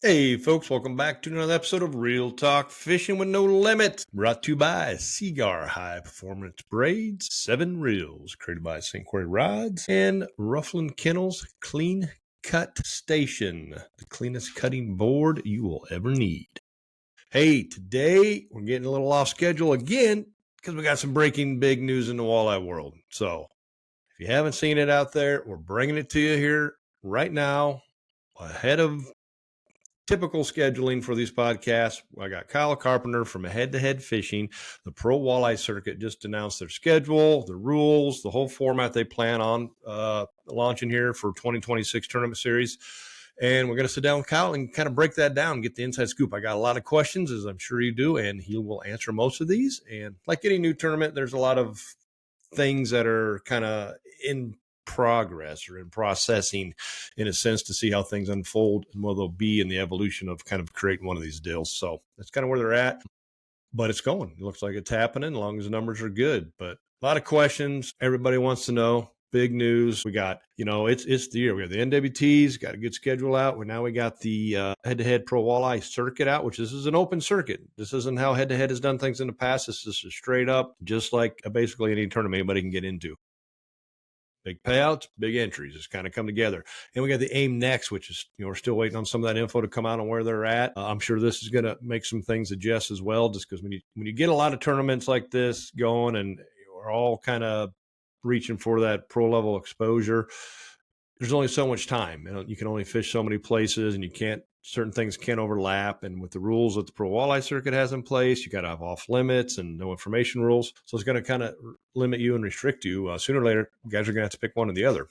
Hey folks, welcome back to another episode of Real Talk Fishing with No Limit, brought to you by Seagar High Performance Braids, 7 Reels, created by St. Croix Rods, and Rufflin Kennels Clean Cut Station, the cleanest cutting board you will ever need. Hey, today we're getting a little off schedule again because we got some breaking big news in the walleye world. So if you haven't seen it out there, we're bringing it to you here right now ahead of typical scheduling for these podcasts. I got Kyle Carpenter from H2H Fishing. The Pro Walleye Circuit just announced their schedule, the rules, the whole format they plan on launching here for 2026 tournament series. And we're going to sit down with Kyle and kind of break that down and get the inside scoop. I got a lot of questions, as I'm sure you do, and he will answer most of these. And like any new tournament, there's a lot of things that are kind of in progress or in processing, in a sense, to see how things unfold and where they'll be in the evolution of kind of creating one of these deals. So that's kind of where they're at, but it's going. It looks like it's happening as long as the numbers are good. But a lot of questions. Everybody wants to know. Big news. We got, it's the year. We got the NWTs, got a good schedule out. Now we got the H2H Pro Walleye Circuit out, which this is an open circuit. This isn't how H2H has done things in the past. This is straight up, just like basically any tournament anybody can get into. Big payouts, big entries. It's kind of come together. And we got the AIM next, which is, we're still waiting on some of that info to come out on where they're at. I'm sure this is going to make some things adjust as well, just because when you get a lot of tournaments like this going and we're all kind of reaching for that pro level exposure, there's only so much time. You can only fish so many places, and certain things can't overlap. And with the rules that the Pro Walleye Circuit has in place, you got to have off limits and no information rules. So it's going to kind of limit you and restrict you. Sooner or later, you guys are going to have to pick one or the other.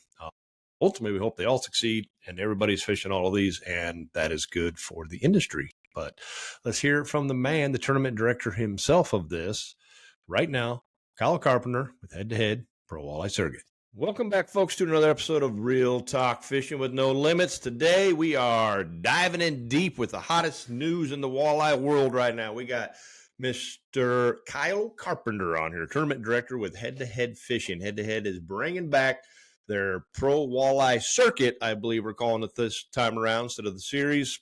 Ultimately, we hope they all succeed and everybody's fishing all of these, and that is good for the industry. But let's hear from the man, the tournament director himself of this right now, Kyle Carpenter with H2H Pro Walleye Circuit. Welcome back, folks, to another episode of Real Talk Fishing with No Limits. Today, we are diving in deep with the hottest news in the walleye world right now. We got Mr. Kyle Carpenter on here, tournament director with H2H Fishing. H2H is bringing back their Pro Walleye Circuit, I believe we're calling it this time around, instead of the series.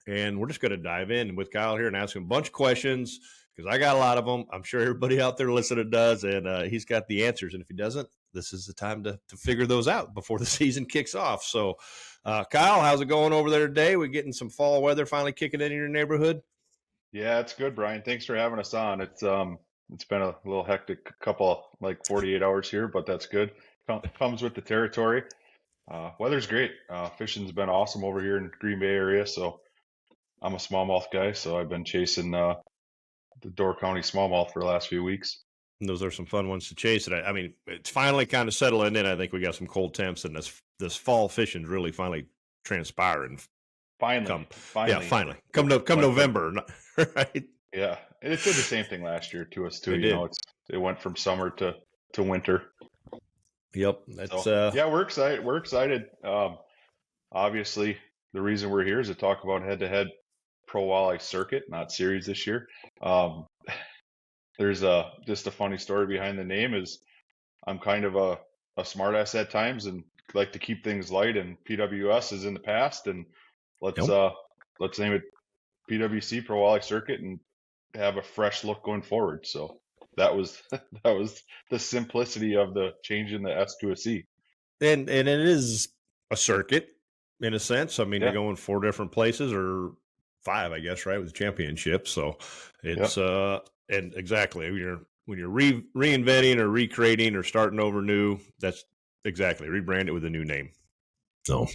And we're just going to dive in with Kyle here and ask him a bunch of questions, because I got a lot of them. I'm sure everybody out there listening does, and he's got the answers. And if he doesn't, this is the time to figure those out before the season kicks off. So, Kyle, how's it going over there today? We're getting some fall weather finally kicking in your neighborhood. Yeah, it's good, Brian. Thanks for having us on. It's been a little hectic couple, like 48 hours here, but that's good. Comes with the territory. Weather's great. Fishing's been awesome over here in the Green Bay area. So I'm a smallmouth guy, so I've been chasing the Door County smallmouth for the last few weeks. And those are some fun ones to chase. And I mean, it's finally kind of settling in. I think we got some cold temps, and this fall fishing's really finally transpiring. Finally. Come November, right? Yeah, it did the same thing last year to us too. It went from summer to winter. Yep, yeah, we're excited. We're excited. Obviously, the reason we're here is to talk about H2H Pro Walleye Circuit, not series this year. There's just a funny story behind the name. Is I'm kind of a smart ass at times and like to keep things light, and PWS is in the past, and let's name it PWC Pro Walleye Circuit and have a fresh look going forward. So that was the simplicity of the change in the S to a C. And it is a circuit in a sense. I mean, You're going 4 different places, or 5, I guess, right, with the championship. So it's and exactly when you're reinventing or recreating or starting over new, that's exactly rebrand it with a new name. So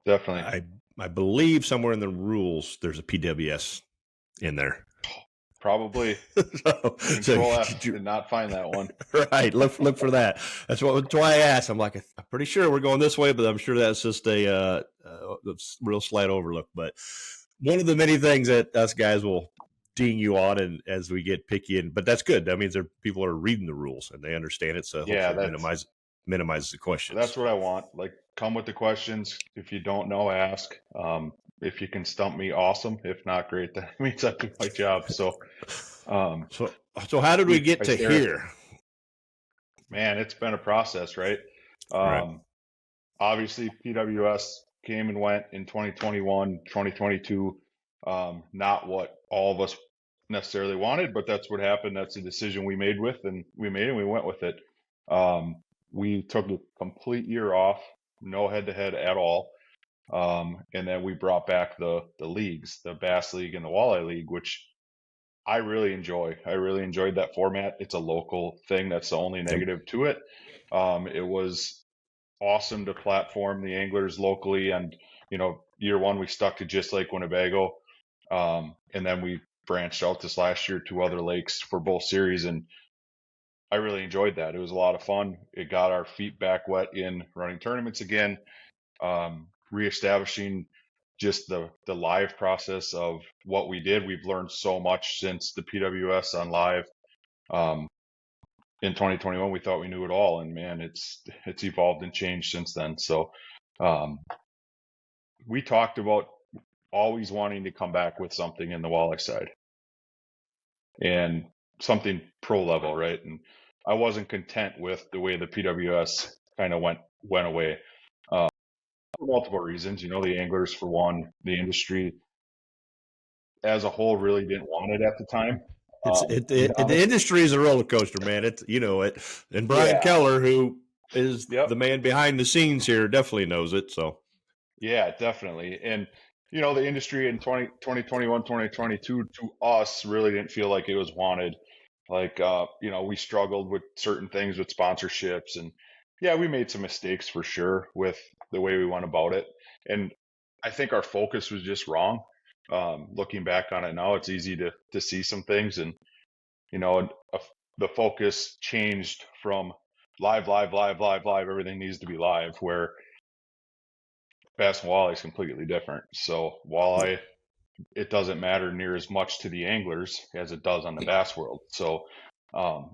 definitely, I believe somewhere in the rules there's a PWS in there. Probably. Control F did not find that one. Right. Look for that. That's why I asked. I'm like, I'm pretty sure we're going this way, but I'm sure that's just a real slight overlook. But one of the many things that us guys will ding you on, and as we get picky, but that's good. That means people are reading the rules and they understand it. So yeah, minimize the questions. That's what I want. Like, come with the questions. If you don't know, ask. If you can stump me, awesome. If not, great. That means I do my job. So how did we get to here? Man, it's been a process, right? Right. Obviously, PWS came and went in 2021, 2022. Not what all of us necessarily wanted, but that's what happened. That's the decision we made and we went with it. We took a complete year off, no head-to-head at all. And then we brought back the leagues, the Bass League and the Walleye League, which I really enjoy. I really enjoyed that format. It's a local thing. That's the only negative to it. It was awesome to platform the anglers locally. And, year one, we stuck to just Lake Winnebago. And then we branched out this last year to other lakes for both series. And I really enjoyed that. It was a lot of fun. It got our feet back wet in running tournaments again, reestablishing just the live process of what we did. We've learned so much since the PWS on live. In 2021, we thought we knew it all, and man, it's evolved and changed since then. So we talked about always wanting to come back with something in the walleye side and something pro level, right? And I wasn't content with the way the PWS kind of went away. For multiple reasons, the anglers for one, the industry as a whole really didn't want it at the time. The industry is a roller coaster, man. It's it, and Brian Keller, who is the man behind the scenes here, definitely knows it. So yeah, definitely. And the industry in 2021, 2022 to us really didn't feel like it was wanted. Like we struggled with certain things with sponsorships, and we made some mistakes for sure with the way we went about it. And I think our focus was just wrong. Looking back on it now, it's easy to see some things, and the focus changed from live. Everything needs to be live, where bass and walleye is completely different. So walleye, it doesn't matter near as much to the anglers as it does on the bass world. So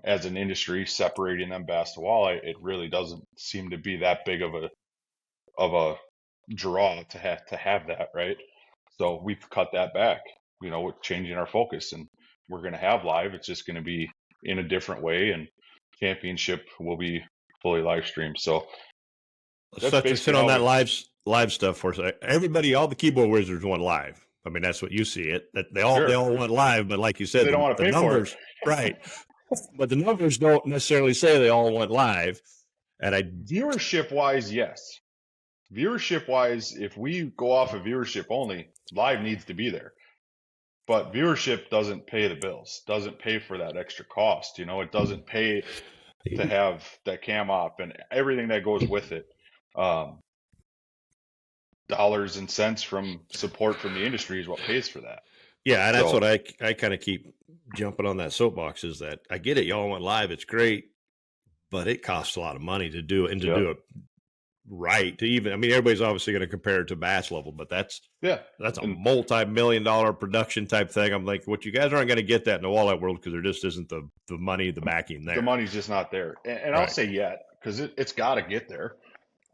as an industry, separating them bass to walleye, it really doesn't seem to be that big of a draw to have that, right? So we've cut that back, with changing our focus, and we're going to have live. It's just going to be in a different way, and championship will be fully live streamed. So let's sit on that live stuff for a second. Everybody, all the keyboard wizards want live. I mean, that's what you see it. That they all want live, but like you said, they don't want to pay numbers, for it. Right? But the numbers don't necessarily say they all want live. And viewership wise, yes. Viewership wise, if we go off of viewership only, live needs to be there. But viewership doesn't pay the bills, doesn't pay for that extra cost. It doesn't pay to have that cam op and everything that goes with it. Dollars and cents from support from the industry is what pays for that. Yeah, and that's what I kind of keep jumping on that soapbox, is that I get it. Y'all want live. It's great, but it costs a lot of money to do it, and to do it right. Everybody's obviously going to compare it to bass level, but that's a multi-million-dollar production type thing. I'm like, what you guys aren't going to get that in the walleye world, because there just isn't the money, the backing there. The money's just not there. And I'll say yet, because it's got to get there.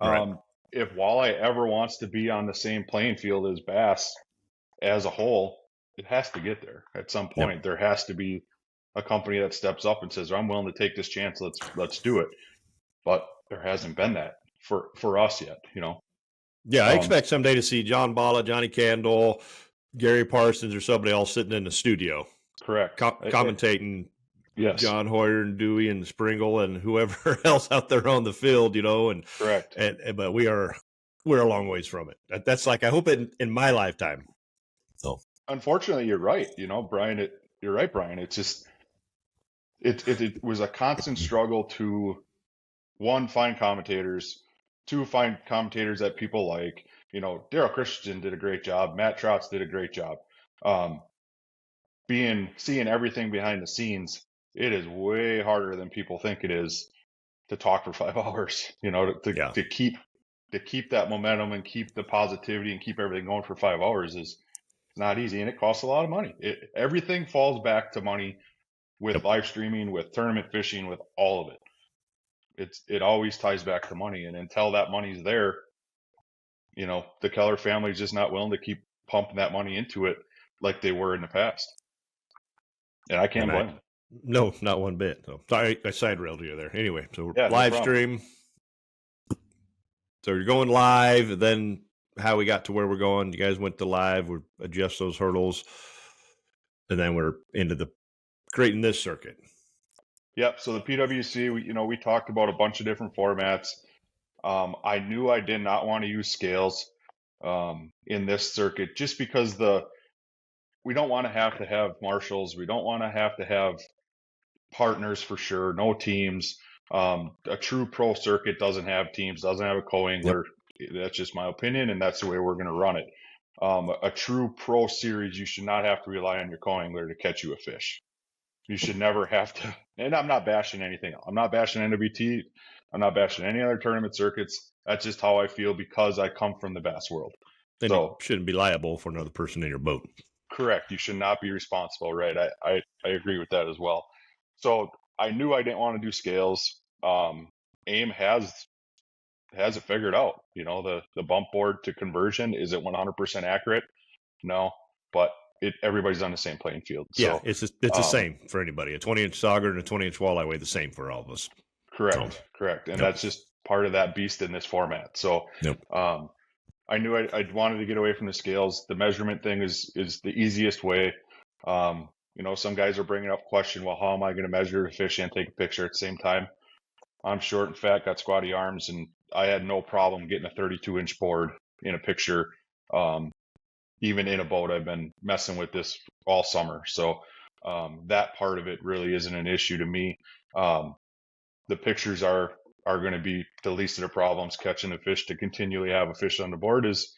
Right. If walleye ever wants to be on the same playing field as bass as a whole, it has to get there at some point. Yep. There has to be a company that steps up and says, I'm willing to take this chance. Let's do it. But there hasn't been that for us yet, Yeah, I expect someday to see John Bala, Johnny Candle, Gary Parsons, or somebody all sitting in the studio. Correct. Commentating. Yes. John Hoyer and Dewey and Springle and whoever else out there on the field, and correct. But we're a long ways from it. That's like, I hope it in my lifetime. So unfortunately, you're right. Brian, you're right, Brian. It's just, it was a constant struggle to, one, find commentators, two, find commentators that people like. Daryl Christensen did a great job. Matt Trotz did a great job. Seeing everything behind the scenes, it is way harder than people think it is to talk for 5 hours, to keep that momentum and keep the positivity and keep everything going for 5 hours is not easy. And it costs a lot of money. Everything falls back to money with live streaming, with tournament fishing, with all of it. It always ties back to money. And until that money's there, the Keller family is just not willing to keep pumping that money into it like they were in the past. And I can't blame them. No, not one bit. So sorry, I side railed you there. Anyway, so yeah, live stream. So you're going live, and then how we got to where we're going. You guys went to live, we adjust those hurdles, and then we're into the creating this circuit. Yep. So the PWC, we talked about a bunch of different formats. I knew I did not want to use scales in this circuit just because we don't want to have marshals. We don't want to have partners for sure. No teams. A true pro circuit doesn't have teams, doesn't have a co-angler. Yep. That's just my opinion, and that's the way we're going to run it. A true pro series, you should not have to rely on your co-angler to catch you a fish. You should never have to. And I'm not bashing anything. I'm not bashing NWT. I'm not bashing any other tournament circuits. That's just how I feel because I come from the bass world. And so you shouldn't be liable for another person in your boat. Correct. You should not be responsible. Right. I agree with that as well. So I knew I didn't want to do scales. AIM has it figured out. The bump board to conversion, is it 100% accurate? No, but everybody's on the same playing field. Yeah, it's the same for anybody. A 20-inch sauger and a 20-inch walleye weigh the same for all of us. Correct. And that's just part of that beast in this format. So I knew I wanted to get away from the scales. The measurement thing is the easiest way. Some guys are bringing up question, well, how am I going to measure a fish and take a picture at the same time? I'm short and fat, got squatty arms, and I had no problem getting a 32-inch board in a picture. Even in a boat, I've been messing with this all summer. So that part of it really isn't an issue to me. The pictures are going to be the least of the problems. Catching a fish, to continually have a fish on the board is,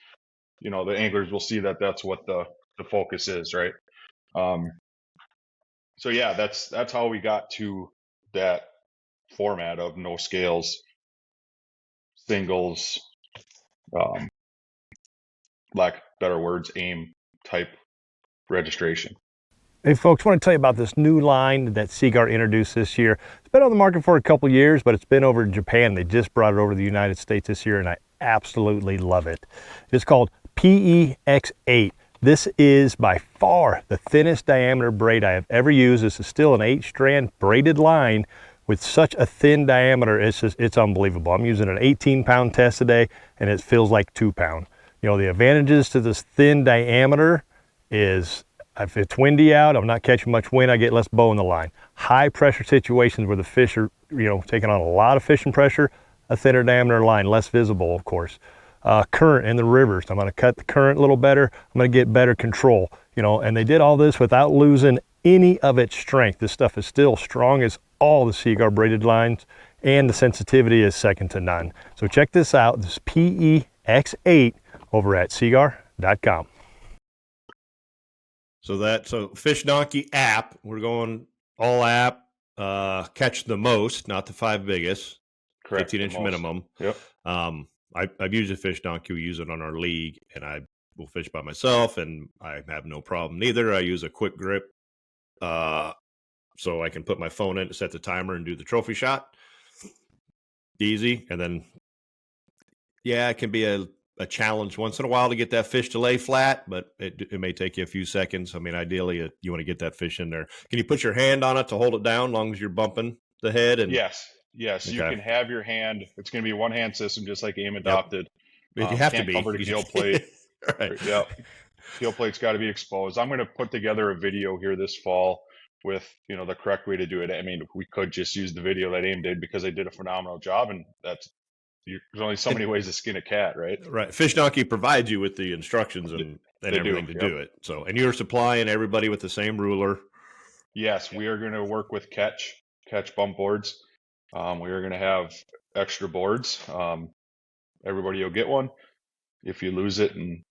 the anglers will see that that's what the focus is, right? So yeah, that's how we got to that format of no scales, singles, lack of better words, AIM type registration. Hey folks, I want to tell you about this new line that Seaguar introduced this year. It's been on the market for a couple years, but it's been over in Japan. They just brought it over to the United States this year, and I absolutely love it. It's called PEX8. This is by far the thinnest diameter braid I have ever used. This is still an 8-strand braided line with such a thin diameter. It's unbelievable. I'm using an 18-pound test today, and it feels like 2 pound. The advantages to this thin diameter is if it's windy out, I'm not catching much wind, I get less bow in the line. High pressure situations where the fish are, taking on a lot of fishing pressure, a thinner diameter line, less visible, of course. Current in the rivers, I'm going to cut the current a little better. I'm going to get better control, and they did all this without losing any of its strength. This stuff is still strong as all the Seaguar braided lines, and the sensitivity is second to none. So check this out. This is PEX8 over at seaguar.com. So Fish Donkey app, we're going all app, catch the most, not the 5 biggest. Correct. 15-inch minimum. Yep. I've used a Fish Donkey. We use it on our league, and I will fish by myself, and I have no problem neither. I use a quick grip, so I can put my phone in to set the timer and do the trophy shot. Easy. And then, it can be a challenge once in a while to get that fish to lay flat, but it may take you a few seconds. I mean, ideally, you want to get that fish in there. Can you put your hand on it to hold it down as long as you're bumping the head? And Yes. Okay. You can have your hand. It's going to be a one-hand system, just like AIM adopted. Yep. You have to be. Cover the gill plate. Right. Yep. Gill plate's got to be exposed. I'm going to put together a video here this fall with, the correct way to do it. I mean, we could just use the video that AIM did because they did a phenomenal job, and there's only so many ways to skin a cat, right? Right. Fish Donkey provides you with the instructions and everything to do it. So, and you're supplying everybody with the same ruler. Yes, we are going to work with catch bump boards. We are going to have extra boards. Everybody will get one. If you lose it and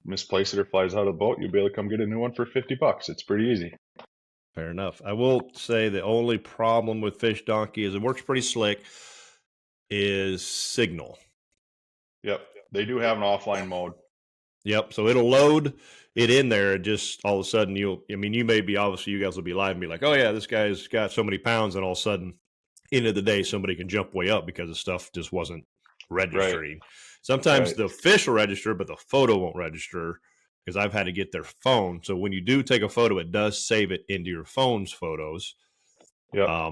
misplace it or flies out of the boat, you'll be able to come get a new one for $50. It's pretty easy. Fair enough. I will say the only problem with Fish Donkey is it works pretty slick, is signal. Yep. They do have an offline mode. Yep. So it'll load it in there, and just all of a sudden you may be, obviously you guys will be live and be like, oh yeah, this guy's got so many pounds, and all of a sudden, end of the day, somebody can jump way up because the stuff just wasn't registering. Right. Sometimes the fish will register, but the photo won't register because I've had to get their phone. So when you do take a photo, it does save it into your phone's photos. Yeah.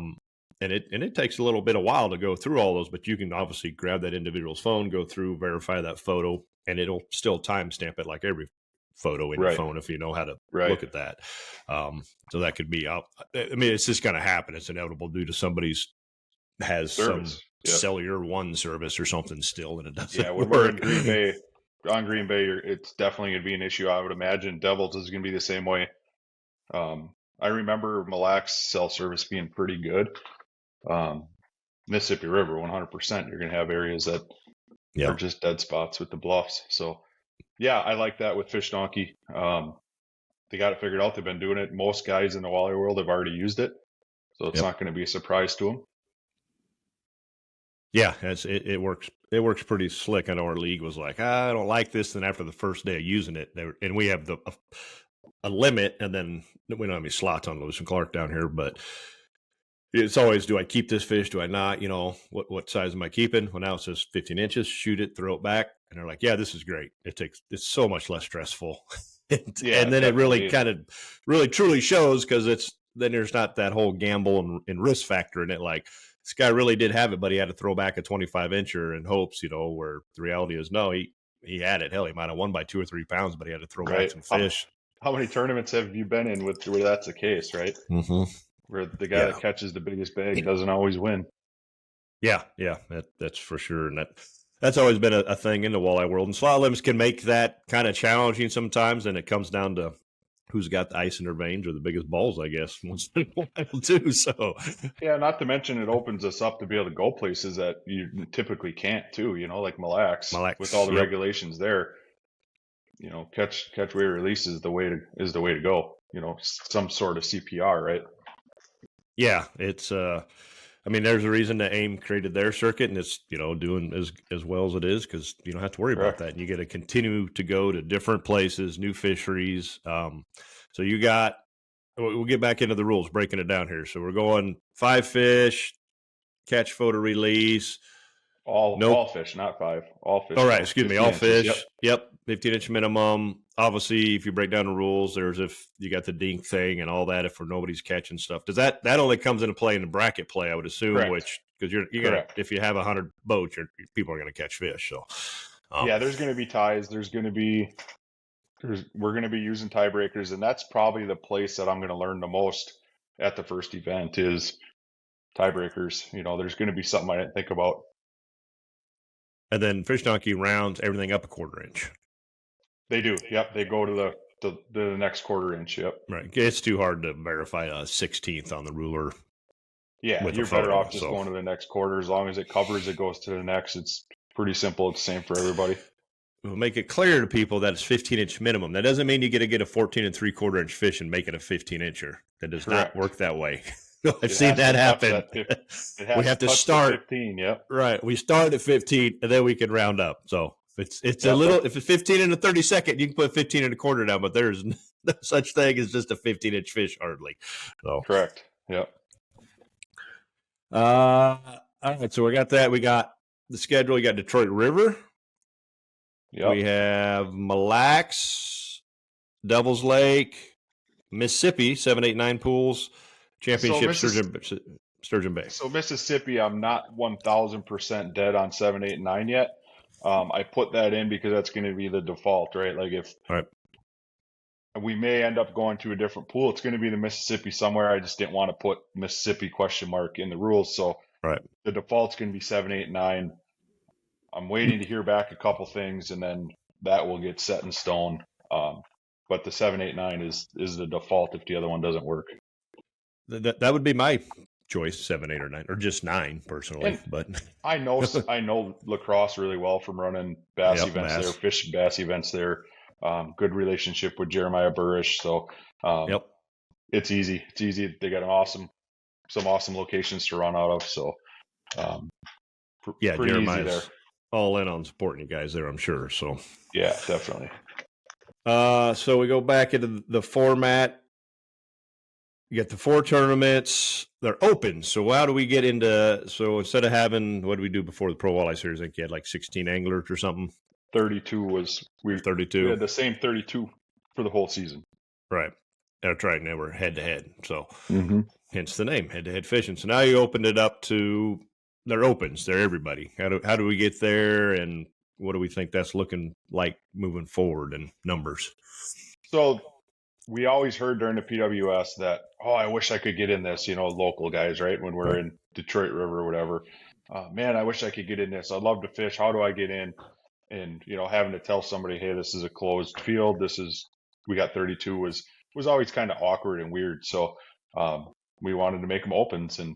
And it takes a little bit of while to go through all those, but you can obviously grab that individual's phone, go through, verify that photo, and it'll still timestamp it like every photo in your phone if you know how to look at that. So that could be out. I mean, it's just going to happen. It's inevitable due to somebody's has service. Some cellular one service or something still, and it doesn't when work. We're in Green Bay, it's definitely going to be an issue. I would imagine Devils is going to be the same way. I remember Mille Lacs cell service being pretty good. Mississippi River, 100%. You're going to have areas that are just dead spots with the bluffs. So, yeah, I like that with Fish Donkey. They got it figured out. They've been doing it. Most guys in the walleye world have already used it, so it's not going to be a surprise to them. Yeah, it works. It works pretty slick. I know our league was like, I don't like this. And after the first day of using it, and we have a limit, and then we don't have any slots on Lewis and Clark down here, but it's always, do I keep this fish? Do I not? You know, what size am I keeping? Well, now it says 15 inches, shoot it, throw it back. And they're like, yeah, this is great. It's so much less stressful. And then it really kind of really truly shows, because then there's not that whole gamble and risk factor in it. Like, this guy really did have it, but he had to throw back a 25 incher in hopes, where the reality is, no, he had it. Hell, he might have won by 2 or 3 pounds, but he had to throw back some fish. How many tournaments have you been in where that's the case, right? Mm-hmm. Where the guy that catches the biggest bag doesn't always win. Yeah, that's for sure. And that's always been a thing in the walleye world. And slot limits can make that kind of challenging sometimes, and it comes down to who's got the ice in their veins or the biggest balls, I guess, once in a while too. So, yeah, not to mention it opens us up to be able to go places that you typically can't too, like Mille Lacs with all the regulations there. Catch weight release is the way to go. Some sort of CPR, right? Yeah, it's I mean, there's a reason that AIM created their circuit, and it's doing as well as it is, because you don't have to worry about that, and you get to continue to go to different places, new fisheries. So we'll get back into the rules, breaking it down here. So we're going 5 fish, catch, photo, release. All fish, not 5. All fish. All right, excuse me. All fish. Yep. 15-inch minimum. Obviously, if you break down the rules, there's if you got the dink thing and all that, if nobody's catching stuff. Does that only comes into play in the bracket play, I would assume, Correct. because you're gonna, if you have 100 boats, people are gonna catch fish. So there's gonna be ties. We're gonna be using tiebreakers, and that's probably the place that I'm gonna learn the most at the first event is tiebreakers. There's gonna be something I didn't think about. And then Fish Donkey rounds everything up a 1/4 inch. They do. Yep. They go to the next 1/4 inch. Yep. Right. It's too hard to verify a 16th on the ruler. Yeah. You're better off just going to the next 1/4. As long as it covers, it goes to the next. It's pretty simple. It's the same for everybody. We'll make it clear to people that it's 15-inch minimum. That doesn't mean you get to get a 14 3/4 inch fish and make it a 15-incher. That does not work that way. I've seen that happen. We have to start 15. Yep. Right. We start at 15, and then we can round up. So it's a little. If it's 15 in a 32nd, you can put 15 and a 1/4 down. But there's no such thing as just a 15-inch fish, hardly. So correct. Yep. All right. So we got that. We got the schedule. We got Detroit River. Yep. We have Mille Lacs, Devil's Lake, Mississippi, 7, 8, 9 pools. Championship, Sturgeon Bay. So Mississippi, I'm not 1,000% dead on 7, 8, 9 yet. I put that in because that's going to be the default, right? Like if we may end up going to a different pool, it's going to be the Mississippi somewhere. I just didn't want to put Mississippi ? In the rules. So the default's going to be 7, 8, 9. I'm waiting to hear back a couple things, and then that will get set in stone. But the 7, 8, 9 is the default if the other one doesn't work. That would be my choice, 7, 8, or 9, or just 9 personally. But I know lacrosse really well from running bass events there, fish bass events there. Good relationship with Jeremiah Burrish, so it's easy. It's easy. They got some awesome locations to run out of. So pretty Jeremiah's easy there. All in on supporting you guys there, I'm sure. So yeah, definitely. So we go back into the format. You get the 4 tournaments. They're open. So how do we get into? So instead of having, what did we do before the Pro Walleye Series? I think you had like 16 anglers or something. 32 was 32. We had the same 32 for the whole season. Right. That's right. And they were head to head. So hence the name, head to head fishing. So now you opened it up to they're opens. They're everybody. How do we get there? And what do we think that's looking like moving forward in numbers? So we always heard during the PWS that, oh, I wish I could get in this, local guys, right? When we're in Detroit River or whatever. Man, I wish I could get in this. I'd love to fish. How do I get in? And, having to tell somebody, hey, this is a closed field. We got 32 was always kind of awkward and weird. So we wanted to make them opens and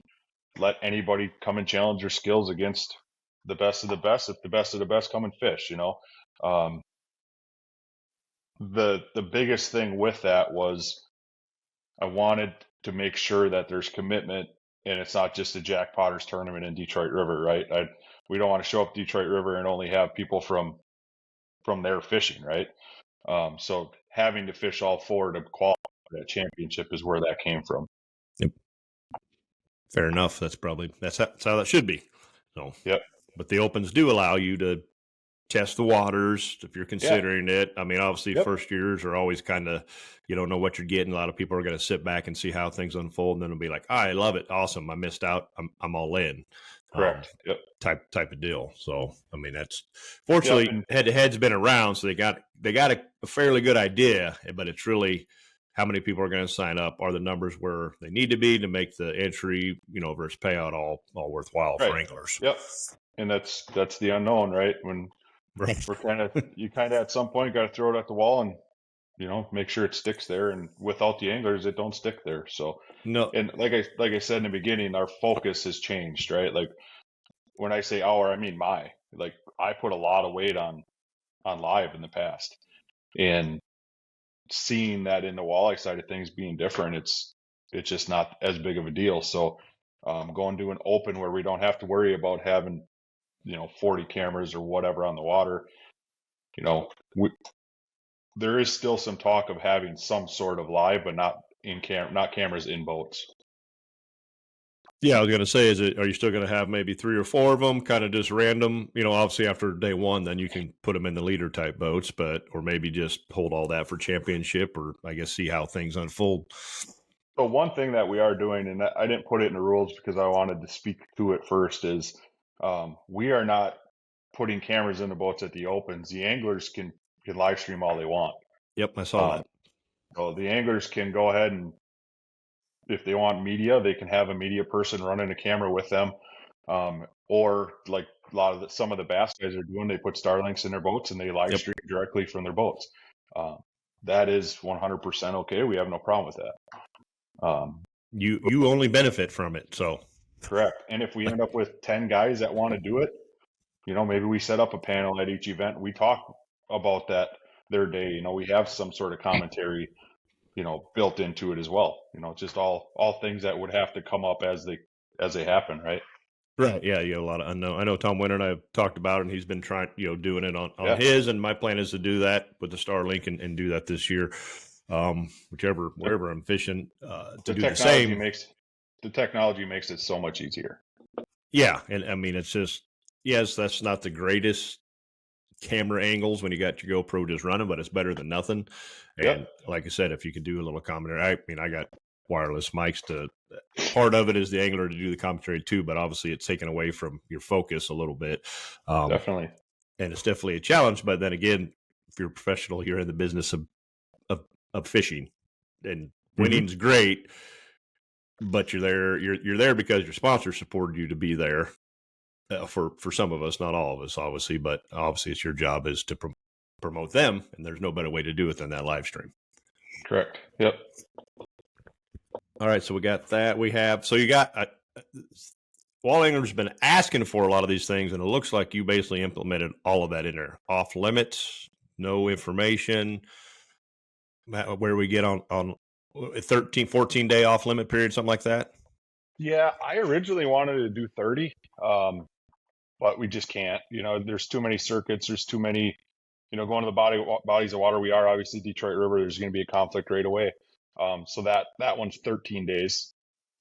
let anybody come and challenge their skills against the best of the best. If the best of the best come and fish, the biggest thing with that was I wanted to make sure that there's commitment and it's not just a Jack Potter's tournament in Detroit River, right? We don't want to show up Detroit River and only have people from there fishing, right? So having to fish all four to qualify for that championship is where that came from. Yep. Fair enough. That's how that should be. So, yep. But the opens do allow you to test the waters if you're considering it. I mean, obviously, first years are always kind of, you don't know what you're getting. A lot of people are going to sit back and see how things unfold, and then it'll be like, I love it, awesome. I missed out. I'm all in. Correct. Type of deal. So, I mean, that's fortunately head to head's been around, so they got a fairly good idea. But it's really how many people are going to sign up. Are the numbers where they need to be to make the entry, versus payout all worthwhile for anglers? Yep. And that's the unknown, right? When we're you at some point got to throw it at the wall and make sure it sticks there. And without the anglers, it don't stick there. So no. And like I said in the beginning, our focus has changed, right? Like when I say our, I mean I put a lot of weight on live in the past, and seeing that in the walleye side of things being different, it's just not as big of a deal. So going to an open where we don't have to worry about having 40 cameras or whatever on the water, there is still some talk of having some sort of live, but not cameras in boats. Yeah, I was going to say, are you still going to have maybe 3 or 4 of them, kind of just random? Obviously after day one, then you can put them in the leader type boats, or maybe just hold all that for championship, or I guess see how things unfold. So one thing that we are doing, and I didn't put it in the rules because I wanted to speak to it first, is we are not putting cameras in the boats at the opens. The anglers can live stream all they want. Yep, I saw that. So the anglers can go ahead and, if they want media, they can have a media person running a camera with them. Or like some of the bass guys are doing, they put Starlinks in their boats and they live stream directly from their boats. That is 100% okay. We have no problem with that. You only benefit from it, so. Correct. And if we end up with 10 guys that want to do it, maybe we set up a panel at each event. We talk about that their day. We have some sort of commentary, built into it as well. Just all things that would have to come up as they happen, right? Right. Yeah, you got a lot of unknown. I know Tom Winter and I have talked about it, and he's been trying, doing it on his, and my plan is to do that with the Starlink and do that this year. Wherever I'm fishing, to do the same. The technology makes it so much easier. Yeah, and I mean, it's just, yes, that's not the greatest camera angles when you got your GoPro just running, but it's better than nothing. And like I said, if you can do a little commentary, I got wireless mics part of it is the angler to do the commentary too, but obviously it's taken away from your focus a little bit. Definitely. And it's definitely a challenge, but then again, if you're a professional, you're in the business of fishing, and winning's great, but you're there because your sponsor supported you to be there. For some of us, not all of us, obviously, but obviously it's your job is to promote them, and there's no better way to do it than that live stream. Correct. Yep. All right, so we got that. So you got walleye anglers have been asking for a lot of these things, and it looks like you basically implemented all of that in there. Off limits, no information. Where we get on 13, 14 day off limit period, something like that. Yeah, I originally wanted to do 30, but we just can't. There's too many circuits. There's too many. Going to the bodies of water. We are obviously Detroit River. There's going to be a conflict right away. So that one's 13 days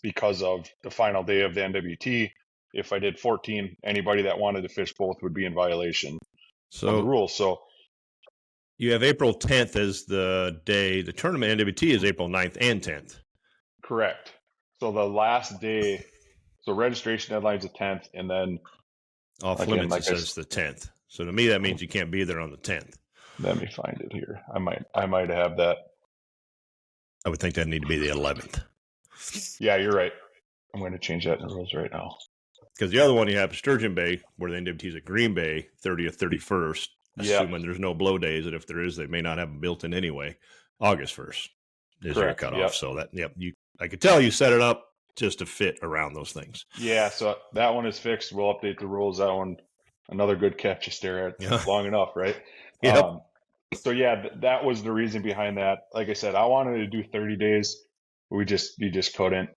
because of the final day of the NWT. If I did 14, anybody that wanted to fish both would be in violation of the rules. So you have April 10th as the day. The tournament NWT is April 9th and 10th. Correct. So the last day, so registration deadline is the 10th, and then off limits says the 10th. So to me, that means you can't be there on the 10th. Let me find it here. I might have that. I would think that'd need to be the 11th. Yeah, you're right. I'm going to change that in the rules right now. Because the other one you have Sturgeon Bay, where the NWT's at Green Bay, 30th, 31st, assuming there's no blow days, and if there is, they may not have them built in anyway. August 1st is your cutoff. Yep. So that, I could tell you set it up just to fit around those things. Yeah, so that one is fixed. We'll update the rules. That one, another good catch to stare at long enough, right? Yep. So yeah, that was the reason behind that. Like I said, I wanted to do 30 days. You just couldn't.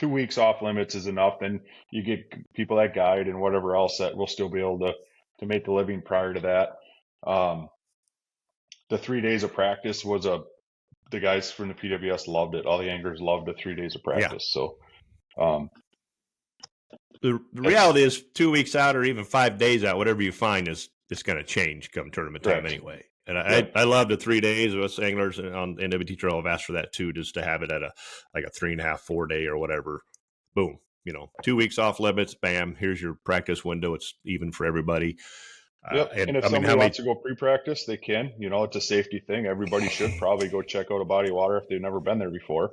2 weeks off limits is enough. Then you get people that guide and whatever else that will still be able to make the living prior to that. The 3 days of practice was the guys from the PWS loved it. All the anglers loved the 3 days of practice. Yeah. So, the reality is 2 weeks out or even 5 days out, whatever you find it's going to change come tournament time anyway. And I love the 3 days. Us anglers on NWT Trail have asked for that too, just to have it at a 3.5, 4 day or whatever. Boom. 2 weeks off limits. Bam. Here's your practice window. It's even for everybody. And if somebody wants to go pre-practice, they can. It's a safety thing. Everybody should probably go check out a body of water if they've never been there before,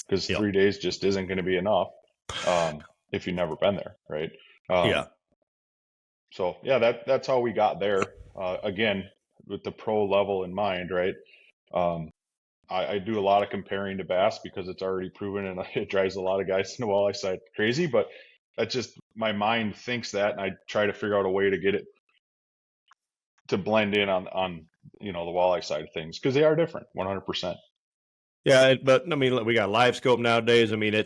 because 3 days just isn't going to be enough if you've never been there, right? So yeah, that's how we got there. Again, with the pro level in mind, right? I do a lot of comparing to bass because it's already proven, and it drives a lot of guys in the walleye side crazy. But that's just my mind thinks that, and I try to figure out a way to get it to blend in on the walleye side of things, because they are different 100%. Yeah, but I mean, we got live scope nowadays. I mean,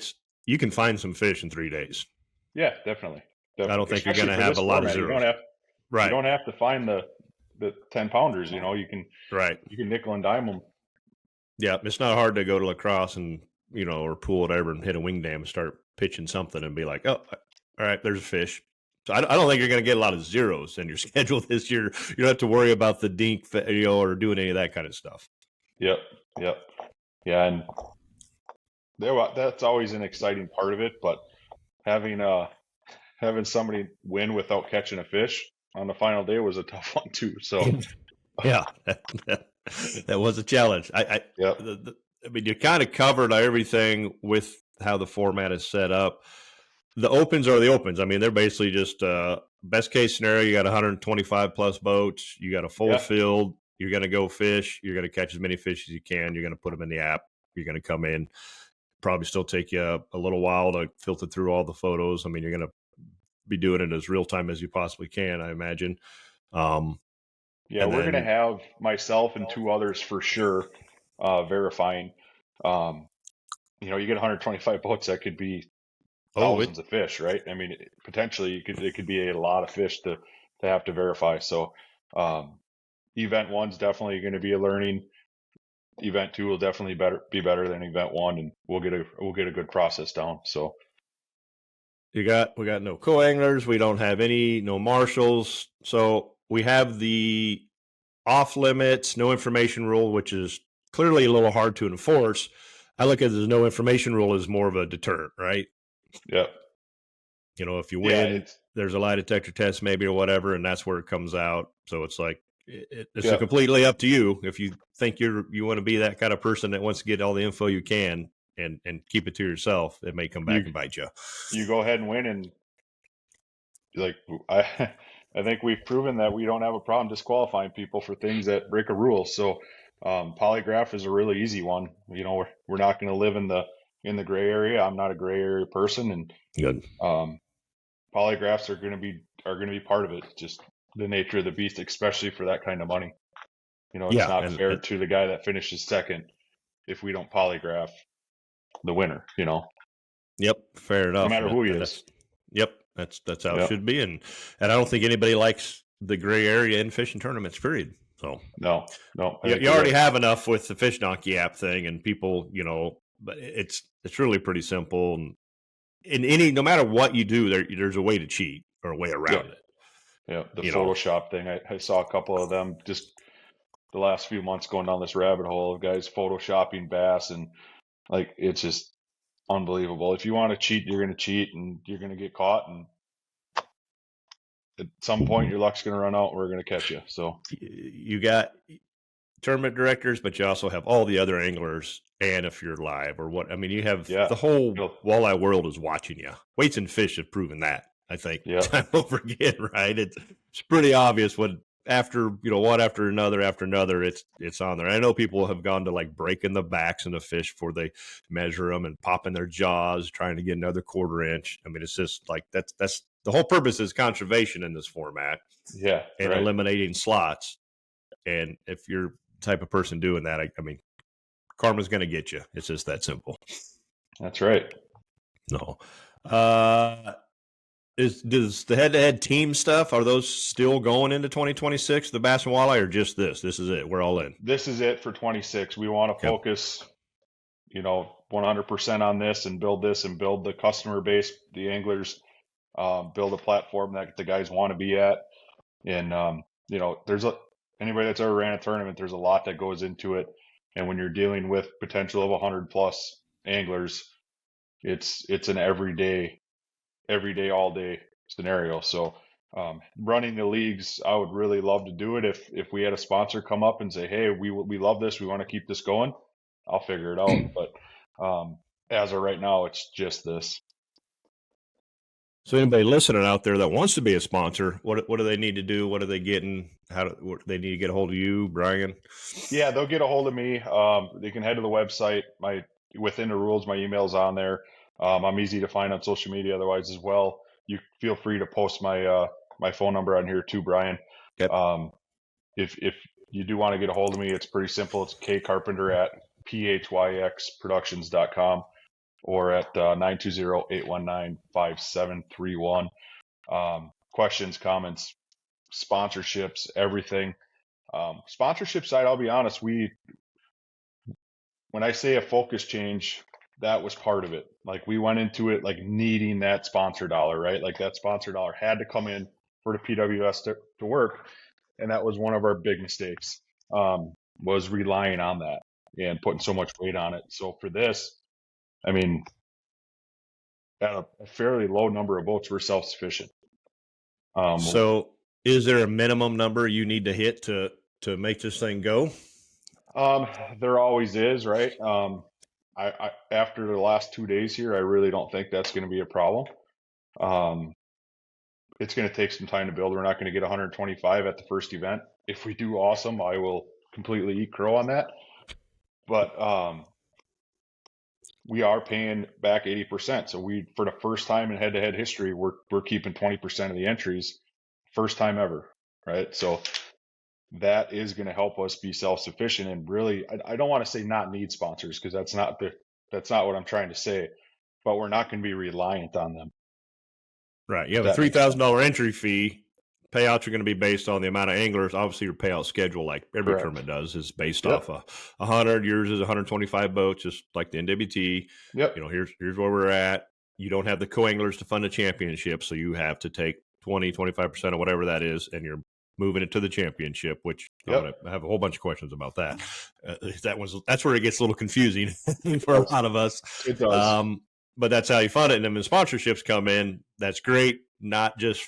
you can find some fish in 3 days. Yeah, definitely. I don't think you're going to have a lot of zeros. You don't have to find the 10 pounders. You can nickel and dime them. Yeah, it's not hard to go to lacrosse and or pool, whatever, and hit a wing dam and start pitching something and be like, oh, all right, there's a fish. So I don't think you're going to get a lot of zeros in your schedule this year. You don't have to worry about the dink, or doing any of that kind of stuff. Yep. Yeah, and that's always an exciting part of it. But having somebody win without catching a fish on the final day was a tough one too. So yeah, that was a challenge. I mean, you kind of covered everything with how the format is set up. The opens are the opens. I mean, they're basically just best case scenario. You got 125 plus boats. You got a full field. You're going to go fish. You're going to catch as many fish as you can. You're going to put them in the app. You're going to come in. Probably still take you a little while to filter through all the photos. I mean, you're going to be doing it as real time as you possibly can, I imagine. We're going to have myself and 2 others for sure verifying. You get 125 boats, that could be thousands of fish, right? I mean, potentially it could be a lot of fish to have to verify. So event 1's definitely going to be a learning. Event 2 will definitely be better than event 1, and we'll get a good process down. So we got no co-anglers. We don't have no marshals. So we have the off limits, no information rule, which is clearly a little hard to enforce. I look at the no information rule as more of a deterrent, right? Yep. If you win, there's a lie detector test maybe or whatever, and that's where it comes out. So it's like, it's completely up to you. If you think you want to be that kind of person that wants to get all the info you can and keep it to yourself, it may come back and bite you. You go ahead and win, and I think we've proven that we don't have a problem disqualifying people for things that break a rule. So polygraph is a really easy one. We're not going to live in the gray area. I'm not a gray area person, and good. Polygraphs are going to be part of it. Just the nature of the beast, especially for that kind of money. It's not fair to the guy that finishes second if we don't polygraph the winner. Yep, fair enough. No matter who he is. Yep, that's how it should be, and I don't think anybody likes the gray area in fishing tournaments. Period. So no, you already have enough with the Fish Donkey app thing, and people, but it's really pretty simple. And no matter what you do, there's a way to cheat or a way around it. Yeah, the Photoshop thing. I saw a couple of them just the last few months going down this rabbit hole of guys photoshopping bass, and it's just unbelievable. If you want to cheat, you're going to cheat, and you're going to get caught. And at some point your luck's going to run out. And we're going to catch you. So you got tournament directors, but you also have all the other anglers. And if you're live or what, I mean, you have the whole walleye world is watching you. Weights and Fish have proven that, I think, time over again, right? It's pretty obvious when after, one after another, it's on there. I know people have gone to like breaking the backs of the fish before they measure them and popping their jaws, trying to get another 1/4 inch. I mean, it's just like that's the whole purpose is conservation in this format. Yeah. And eliminating slots. And if you're the type of person doing that, I mean, karma's going to get you. It's just that simple. That's right. No. Does the head-to-head team stuff, are those still going into 2026, the Bass and Walleye, or just this? This is it. We're all in. This is it for 26. We want to focus, 100% on this and build the customer base, the anglers, build a platform that the guys want to be at. And, there's anybody that's ever ran a tournament, there's a lot that goes into it. And when you're dealing with potential of 100+ anglers, it's an everyday, all day scenario. So running the leagues, I would really love to do it. If we had a sponsor come up and say, hey, we love this, we want to keep this going, I'll figure it out. But as of right now, it's just this. So anybody listening out there that wants to be a sponsor, what do they need to do? What are they getting? What they need to get a hold of you, Brian? Yeah, they'll get a hold of me. They can head to the website. Within the rules, my email's on there. I'm easy to find on social media otherwise as well. You feel free to post my phone number on here too, Brian. Yep. If you do want to get a hold of me, it's pretty simple. It's kcarpenter@phyxproductions.com or at 920-819-5731. Questions, comments, sponsorships, everything. Sponsorship side, I'll be honest, when I say a focus change, that was part of it. Like we went into it like needing that sponsor dollar, right? Like that sponsor dollar had to come in for the PWS to work. And that was one of our big mistakes, was relying on that and putting so much weight on it. So for this, I mean, at a fairly low number of boats, we're self-sufficient. So is there a minimum number you need to hit to make this thing go? There always is, right? I after the last 2 days here, I really don't think that's going to be a problem. It's going to take some time to build. We're not going to get 125 at the first event. If we do, awesome. I will completely eat crow on that. But we are paying back 80%. So for the first time in head-to-head history, we're keeping 20% of the entries, first time ever, right? So that is going to help us be self-sufficient and really, I don't want to say not need sponsors because that's not what I'm trying to say, but we're not going to be reliant on them. Right. You have a $3,000 entry fee. Payouts are going to be based on the amount of anglers. Obviously, your payout schedule, like every tournament does, is based off 100. Yours is 125 boats, just like the NWT. Yep. Here's where we're at. You don't have the co-anglers to fund the championship, so you have to take 20-25% of whatever that is, and you're moving it to the championship. Which I have a whole bunch of questions about that. That's where it gets a little confusing for a lot of us. It does. But that's how you fund it. And then when sponsorships come in, that's great. Not just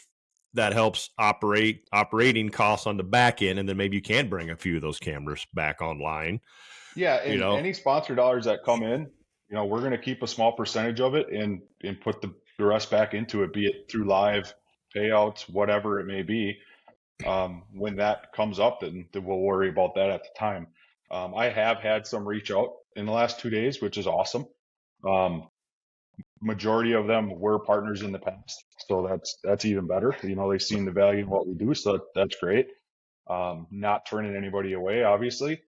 that helps operating costs on the back end, and then maybe you can bring a few of those cameras back online. Yeah, and any sponsor dollars that come in, we're going to keep a small percentage of it and put the rest back into it, be it through live payouts, whatever it may be. When that comes up, then we'll worry about that at the time. I have had some reach out in the last 2 days, which is awesome. Majority of them were partners in the past, so that's even better. They've seen the value in what we do, so that's great. Not turning anybody away, obviously,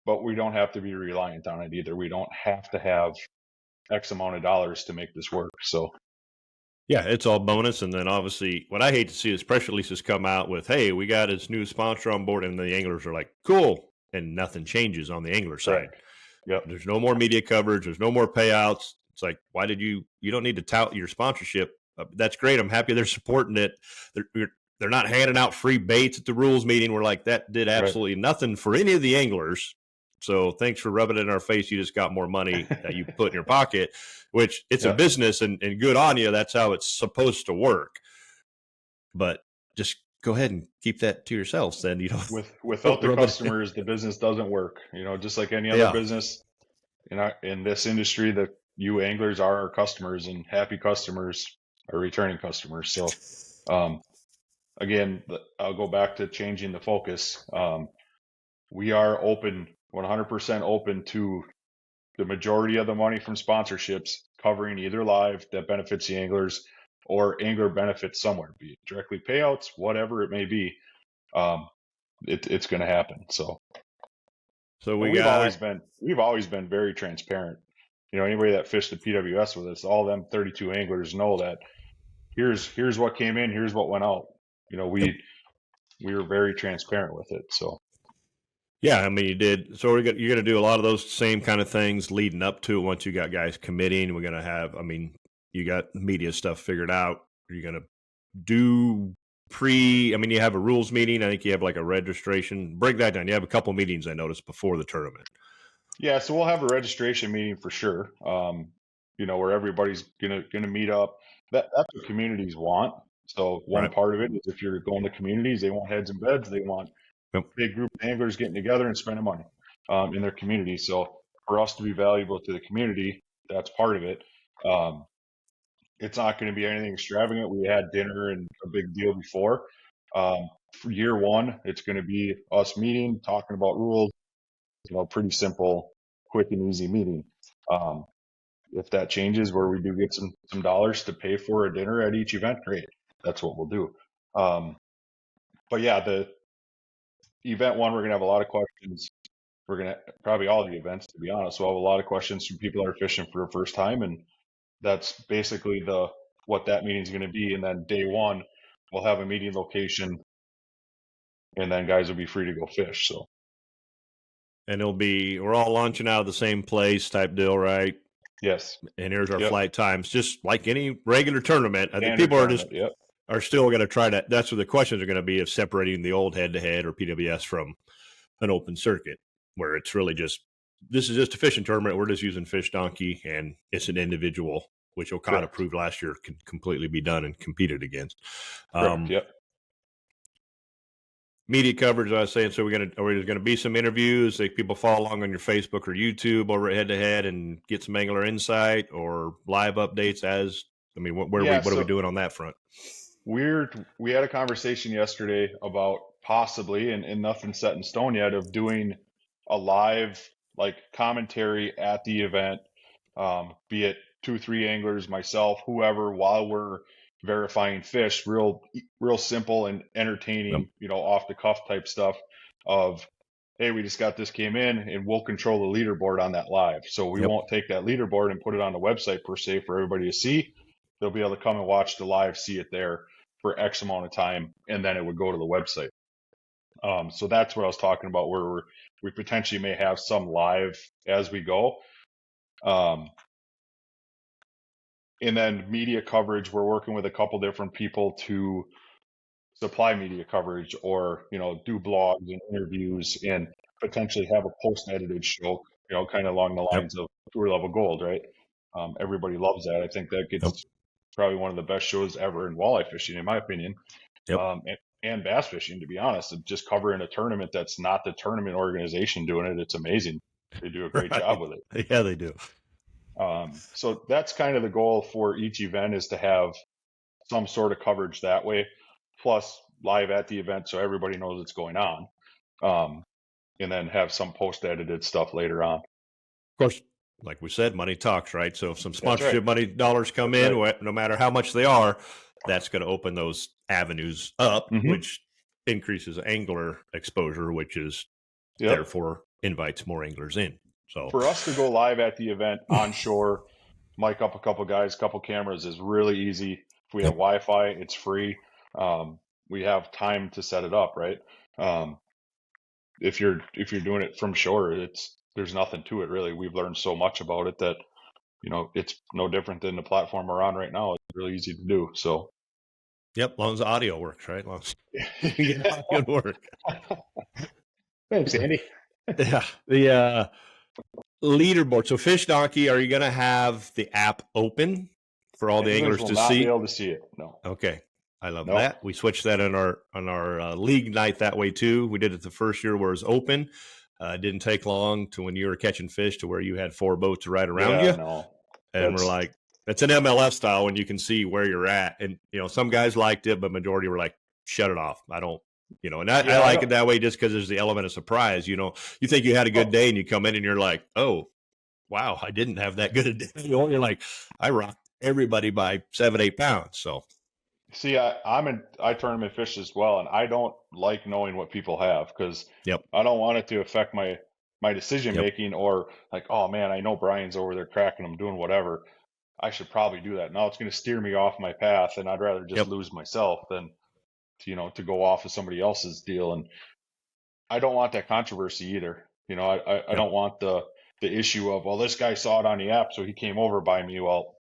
but we don't have to be reliant on it either. We don't have to have X amount of dollars to make this work. So yeah, it's all bonus. And then obviously what I hate to see is press releases come out with, hey, we got this new sponsor on board, and the anglers are like, cool, and nothing changes on the angler side. Right. Yep. There's no more media coverage. There's no more payouts. It's like, why did you don't need to tout your sponsorship. That's great. I'm happy they're supporting it. They're not handing out free baits at the rules meeting. We're like, that did absolutely nothing for any of the anglers. So thanks for rubbing it in our face. You just got more money that you put in your pocket, which it's a business and good on you. That's how it's supposed to work. But just go ahead and keep that to yourselves. Then Without the rub it in. customers, the business doesn't work. Just like any other business in this industry, that you anglers are our customers, and happy customers are returning customers. So, again, I'll go back to changing the focus. We are 100% open to the majority of the money from sponsorships covering either live that benefits the anglers or angler benefits somewhere, be it directly payouts, whatever it may be. It's going to happen. So we've always been very transparent. Anybody that fished the PWS with us, all them 32 anglers know that here's what came in, here's what went out. We were very transparent with it. So. Yeah, I mean, you did. So you're going to do a lot of those same kind of things leading up to it once you got guys committing. We're going to have, you got media stuff figured out. Are you going to do you have a rules meeting. I think you have like a registration. Break that down. You have a couple meetings, I noticed, before the tournament. Yeah, so we'll have a registration meeting for sure. Where everybody's gonna meet up. That's what communities want. So one part of it is, if you're going to communities, they want heads and beds. They want a big group of anglers getting together and spending money in their community. So for us to be valuable to the community, that's part of it. It's not going to be anything extravagant. We had dinner and a big deal before. For year one, it's going to be us meeting, talking about rules. Pretty simple, quick and easy meeting. If that changes where we do get some dollars to pay for a dinner at each event, great. That's what we'll do. But yeah, the event one, we're going to have a lot of questions. We're going to probably all the events, to be honest. We'll have a lot of questions from people that are fishing for the first time. And that's basically what that meeting is going to be. And then day one, we'll have a meeting location, and then guys will be free to go fish. So. And we're all launching out of the same place type deal, right? Yes. And here's our flight times, just like any regular tournament. I think people are still going to try to, that's what the questions are going to be, of separating the old head-to-head or PWS from an open circuit, where it's really this is just a fishing tournament. We're just using Fish Donkey, and it's an individual, which Okada proved last year can completely be done and competed against. Media coverage, I was saying, so there's going to be some interviews. Like, people follow along on your Facebook or YouTube over at Head to Head and get some angler insight or live updates. What are we doing on that front? We had a conversation yesterday about possibly, and nothing set in stone yet, of doing a live commentary at the event, be it 2-3 anglers, myself, whoever, while we're verifying fish, real simple and entertaining, off the cuff type stuff of, hey, we just got this came in, and we'll control the leaderboard on that live. So we won't take that leaderboard and put it on the website per se for everybody to see. They'll be able to come and watch the live, see it there for X amount of time, and then it would go to the website. So that's what I was talking about, where we potentially may have some live as we go. And then media coverage, we're working with a couple different people to supply media coverage, or, do blogs and interviews, and potentially have a post-edited show, kind of along the lines of Tour Level Gold, right? Everybody loves that. I think that gets probably one of the best shows ever in walleye fishing, in my opinion. And bass fishing, to be honest. And just covering a tournament that's not the tournament organization doing it, it's amazing. They do a great job with it. Yeah, they do. So that's kind of the goal for each event, is to have some sort of coverage that way, plus live at the event so everybody knows what's going on, and then have some post-edited stuff later on. Of course, like we said, money talks, right? So if some sponsorship money dollars come in, no matter how much they are, that's going to open those avenues up, which increases angler exposure, which is therefore invites more anglers in. So for us to go live at the event on shore, mic up a couple guys, couple cameras, is really easy. If we have Wi-Fi, it's free. We have time to set it up, right? If you're doing it from shore, there's nothing to it really. We've learned so much about it that, it's no different than the platform we're on right now. It's really easy to do. So. Yep, as long as the audio works, right? As long as you get good work. Thanks, Andy. Yeah, the leaderboard. So Fish Donkey, are you going to have the app open for all the anglers to see? Not be able to see it. No. Okay. I love Nope. that. We switched that on our league night that way too. We did it the first year where it was open. It didn't take long to when you were catching fish to where you had 4 boats right around you. No. And we're like, it's an MLF style when you can see where you're at. And, some guys liked it, but majority were like, shut it off. I don't, and I like it that way just because there's the element of surprise. You think you had a good day and you come in and you're like, oh, wow, I didn't have that good a day. You're like, I rocked everybody by 7-8 pounds. So. See, I tournament fish as well, and I don't like knowing what people have because I don't want it to affect my decision making or like, oh man, I know Brian's over there cracking them, doing whatever. I should probably do that. Now it's going to steer me off my path, and I'd rather just lose myself than to go off of somebody else's deal. And I don't want that controversy either. I don't want the issue of, well, this guy saw it on the app, so he came over by me. Well,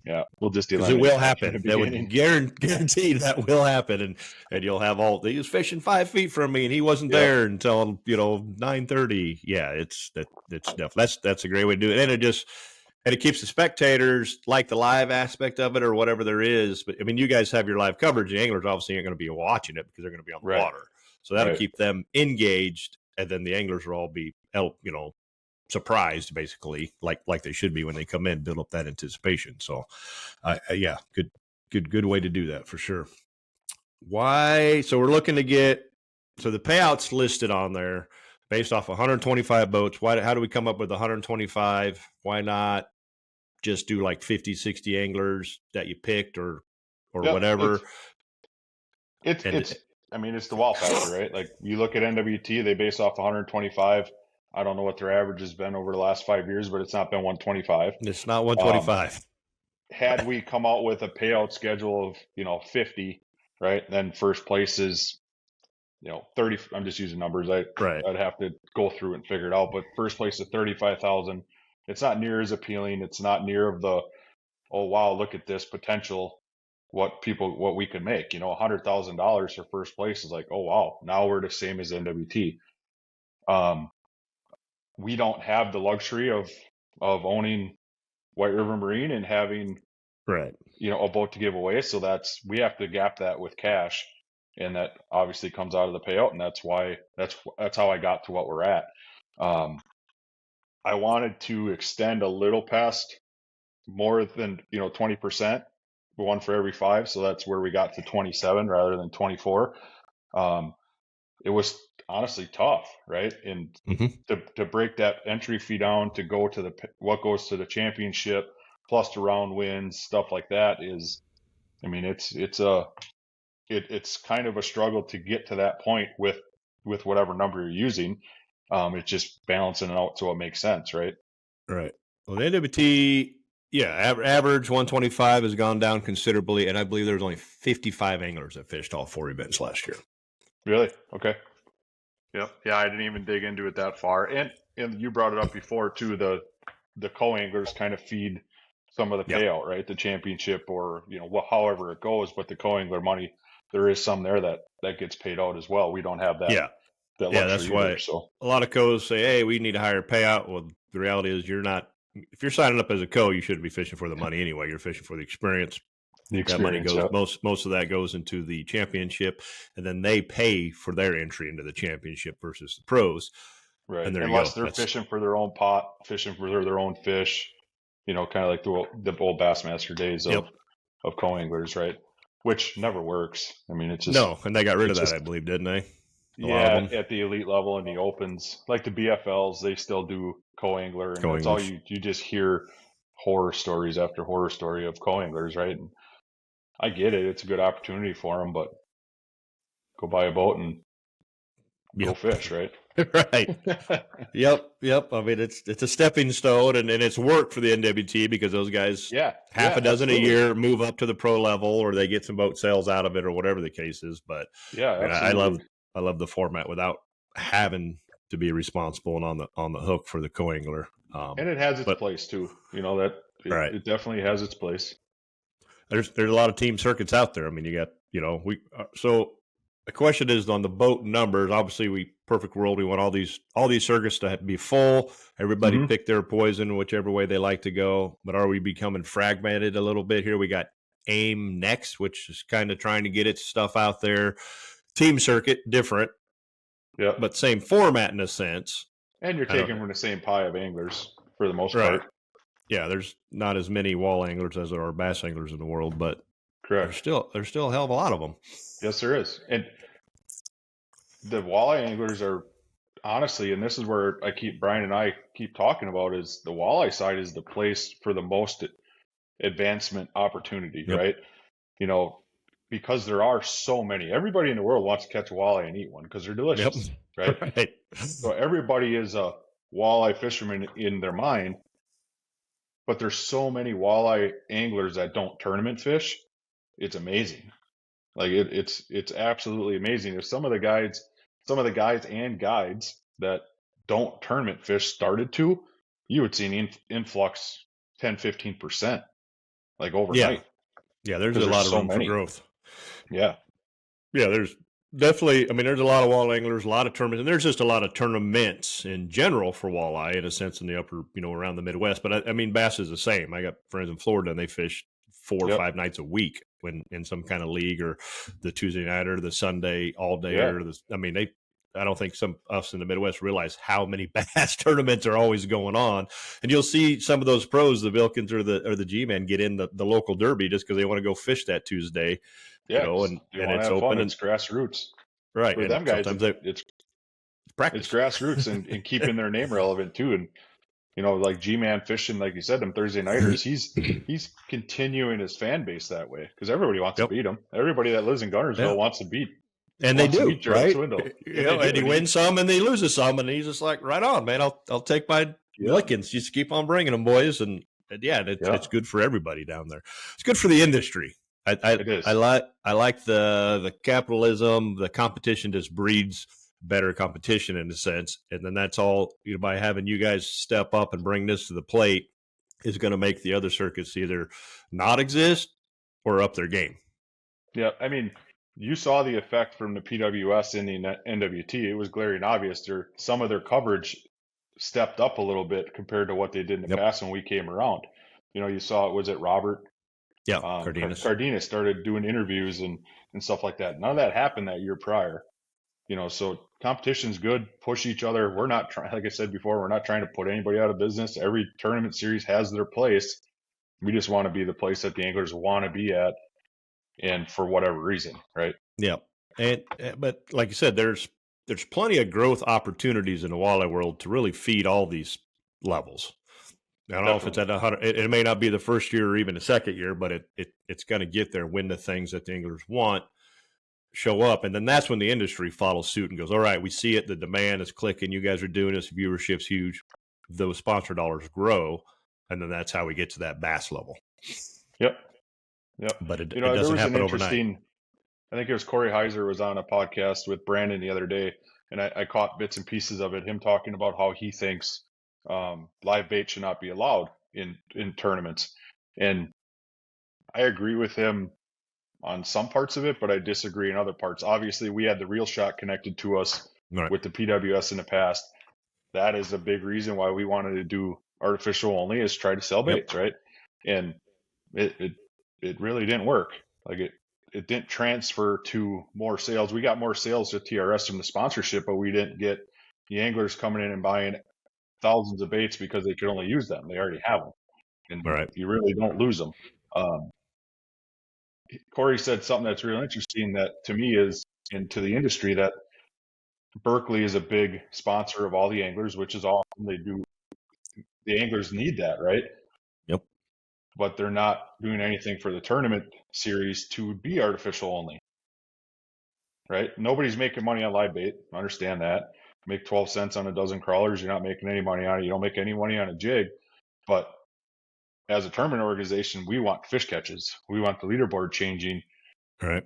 yeah, we'll just do that. It will happen. That would guarantee that will happen, and you'll have he was fishing 5 feet from me, and he wasn't there until 9:30. Yeah, it's definitely that's a great way to do it, and it keeps the spectators like the live aspect of it or whatever there is. But I mean, you guys have your live coverage. The anglers obviously aren't going to be watching it because they're going to be on the water, so that'll keep them engaged, and then the anglers will all be surprised basically like they should be when they come in, build up that anticipation. So good way to do that for sure. So we're looking to get the payouts listed on there based off 125 boats. How do we come up with 125? Why not just do like 50-60 anglers that you picked or whatever? It's the wow factor, right? Like you look at NWT, they base off 125. I don't know what their average has been over the last 5 years, but it's not been 125. It's not 125. Had we come out with a payout schedule of, 50, right? Then first place is, 30. I'm just using numbers. I'd have to go through and figure it out. But first place is 35,000. It's not near as appealing. It's not near of the, oh wow, look at this potential. What we can make. $100,000 for first place is like, oh wow, now we're the same as NWT. We don't have the luxury of owning White River Marine and having a boat to give away. So we have to gap that with cash, and that obviously comes out of the payout, and that's how I got to what we're at. I wanted to extend a little past more than 20%, one for every 5, so that's where we got to 27 rather than 24. It was honestly tough, right? And to break that entry fee down to go to what goes to the championship plus the round wins, stuff like that is, it's kind of a struggle to get to that point with whatever number you're using. It's just balancing it out so it makes sense, right? Right. Well, the NWT, average 125 has gone down considerably, and I believe there was only 55 anglers that fished all 4 events last year. Really? Okay. Yep. Yeah, I didn't even dig into it that far. And you brought it up before too. The co-anglers kind of feed some of the payout, right? The championship or however it goes. But the co-angler money, there is some there that gets paid out as well. We don't have that. Yeah. That's why a lot of co's say, "Hey, we need a higher payout." Well, the reality is, if you're signing up as a co, you shouldn't be fishing for the money anyway. You're fishing for the experience. That money goes most of that goes into the championship, and then they pay for their entry into the championship versus the pros. Right. And unless they're fishing for their own pot, fishing for their own fish, kind of like the old Bassmaster days of co-anglers, right? Which never works. It's just no, and they got rid of that, I believe, didn't they? At the elite level and the opens, like the BFLs, they still do co-angler, and that's all you just hear horror stories after horror story of co-anglers, right? And I get it; it's a good opportunity for them, but go buy a boat and go fish, right? Right. Yep. It's a stepping stone, and it's work for the NWT because those guys, half a dozen a year, move up to the pro level, or they get some boat sales out of it, or whatever the case is. But I love the format without having to be responsible and on the hook for the co-angler. And it has its place too. It definitely has its place. There's a lot of team circuits out there. You got so the question is on the boat numbers. Obviously, perfect world. We want all these circuits to be full. Everybody pick their poison whichever way they like to go. But are we becoming fragmented a little bit here? We got AIM next, which is kind of trying to get its stuff out there. Team circuit, different, Yep. but same format in a sense. And you're taking from the same pie of anglers for the most Right. part. Yeah, there's not as many wall anglers as there are bass anglers in the world, but Correct. there's still a hell of a lot of them. Yes, there is. And the walleye anglers are honestly, and this is where Brian and I keep talking about, is the walleye side is the place for the most advancement opportunity, Yep. right? You know, because there are so many. Everybody in the world wants to catch a walleye and eat one because they're delicious, right? Right. So everybody is a walleye fisherman in their mind, but there's so many walleye anglers that don't tournament fish. It's amazing. Like it's absolutely amazing. There's some of the guys and guides that don't tournament fish started to, you would see an influx 10-15% like overnight. Yeah, there's a lot of room for growth. Yeah. Yeah, there's definitely, I mean, there's a lot of walleye anglers, a lot of tournaments, and there's just a lot of tournaments in general for walleye, in a sense, in the upper, around the Midwest. But I mean, bass is the same. I got friends in Florida, and they fish 4 or 5 nights a week when in some kind of league, or the Tuesday night or the Sunday all day. I don't think us in the Midwest realize how many bass tournaments are always going on. And you'll see some of those pros, the Vilkins or the G-men, get in the local derby just because they want to go fish that Tuesday. Yeah, and it's open and it's grassroots. Right. For them guys, it's practice. It's grassroots and keeping their name relevant too. And like G-Man fishing, like you said, them Thursday nighters, he's continuing his fan base that way because everybody wants to beat him. Everybody that lives in Gunnersville wants to beat. And they do, right? And he wins some and he loses some, and he's just like, right on, man. I'll take my lickings. Just keep on bringing them, boys. And it's good for everybody down there. It's good for the industry. I like the capitalism. The competition just breeds better competition in a sense, and then that's all by having you guys step up and bring this to the plate is going to make the other circuits either not exist or up their game. Yeah, I mean, you saw the effect from the PWS in the NWT. It was glaring obvious. Some of their coverage stepped up a little bit compared to what they did in the past when we came around. You saw, was it Robert? Yeah, Cardenas. Cardenas started doing interviews and stuff like that. None of that happened that year prior. So competition's good. Push each other. We're not trying, like I said before, we're not trying to put anybody out of business. Every tournament series has their place. We just want to be the place that the anglers want to be at, and for whatever reason, right? Yeah, but like you said, there's plenty of growth opportunities in the walleye world to really feed all these levels. I don't know if it's at 100. It may not be the first year or even the second year, but it's going to get there when the things that the anglers want show up, and then that's when the industry follows suit and goes, all right, we see it, the demand is clicking, you guys are doing this, viewership's huge, those sponsor dollars grow, and then that's how we get to that bass level. Yep. But it doesn't happen overnight. I think it was Corey Heiser was on a podcast with Brandon the other day, and I caught bits and pieces of it, him talking about how he thinks live bait should not be allowed in tournaments, and I agree with him on some parts of it, but I disagree in other parts. Obviously, we had the Reel Shot connected to us with the PWS in the past. That is a big reason why we wanted to do artificial only, is try to sell baits, right? And it really didn't work. Like it didn't transfer to more sales. We got more sales with TRS from the sponsorship, but we didn't get the anglers coming in and buying thousands of baits because they could only use them. They already have them. And you really don't lose them. Corey said something that's real interesting that to me is, and to the industry, that Berkeley is a big sponsor of all the anglers, which is awesome. They do. The anglers need that, right? Yep. But they're not doing anything for the tournament series to be artificial only, right? Nobody's making money on live bait. I understand that. Make 12 cents on a dozen crawlers. You're not making any money on it. You don't make any money on a jig. But as a tournament organization, we want fish catches. We want the leaderboard changing. Right.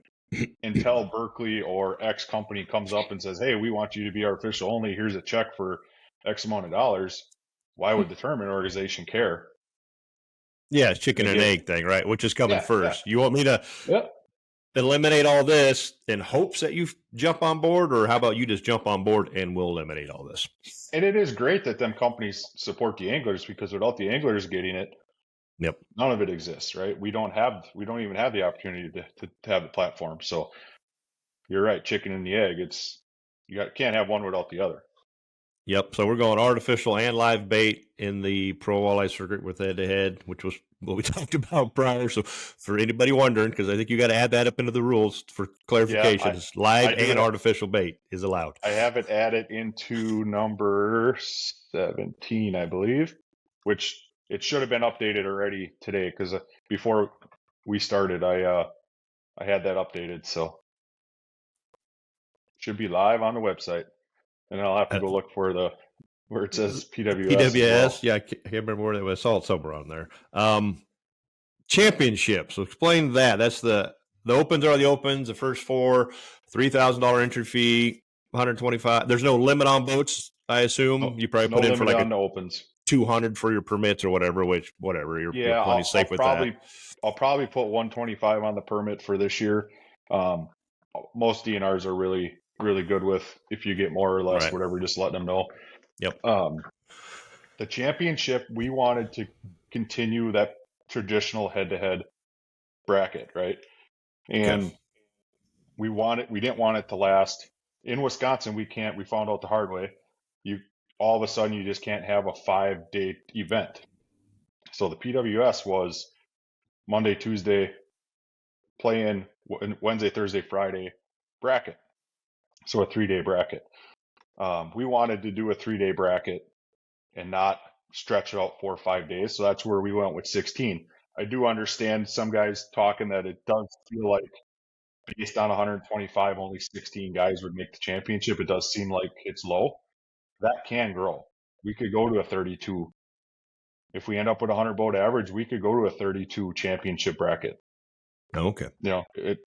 Until Berkeley or X company comes up and says, hey, we want you to be artificial only. Here's a check for X amount of dollars. Why would the tournament organization care? Yeah, it's chicken and egg thing, right? Which is coming first? Yeah. You want me to eliminate all this in hopes that you jump on board, or how about you just jump on board and we'll eliminate all this? And it is great that them companies support the anglers, because without the anglers getting it, Yep. None of it exists, right? We don't even have the opportunity to have the platform. So you're right, chicken and the egg. Can't have one without the other. Yep. So we're going artificial and live bait in the Pro Walleye Circuit with head-to-head, which was what we talked about prior. So for anybody wondering, because I think you got to add that up into the rules for clarification, it's live and artificial bait is allowed. I have it added into number 17, I believe, which it should have been updated already today because before we started, I had that updated. So it should be live on the website. And I'll have to go look for where it says PWS. PWS, yeah, I can't remember where that was. I saw it somewhere on there. Championship. So explain that. That's the opens are the opens. The first four, $3,000 entry fee, 125. There's no limit on boats. I assume you probably put in for like the opens 200 for your permits or whatever. You're plenty safe with that. I'll probably put 125 on the permit for this year. Most DNRs are really, really good with if you get more or less, whatever, just letting them know. Yep. The championship, we wanted to continue that traditional head-to-head bracket, right? And we didn't want it to last. In Wisconsin, we found out the hard way. All of a sudden you just can't have a 5-day event. So the PWS was Monday, Tuesday, playing Wednesday, Thursday, Friday bracket. So a 3-day bracket. We wanted to do a 3-day bracket and not stretch it out 4 or 5 days. So that's where we went with 16. I do understand some guys talking that it does feel like based on 125, only 16 guys would make the championship. It does seem like it's low. That can grow. We could go to a 32. If we end up with a 100 boat average, we could go to a 32 championship bracket. Okay.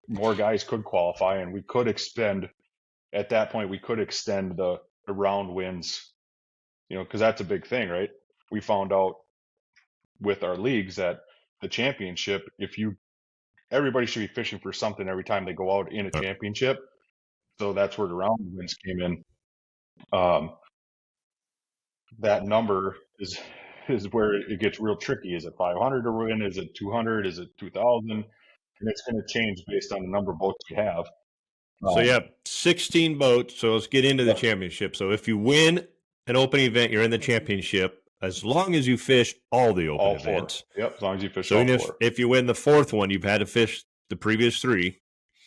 More guys could qualify, and we could extend. At that point, we could extend the round wins. Because that's a big thing, right? We found out with our leagues that the championship, everybody should be fishing for something every time they go out in a championship. So that's where the round wins came in. That number is where it gets real tricky. Is it 500 to win? Is it 200? Is it 2,000? And it's going to change based on the number of boats you have. So you have 16 boats. So let's get into the championship. So if you win an open event, you're in the championship as long as you fish all the open events. Yep, as long as you fish all four. If you win the fourth one, you've had to fish the previous 3.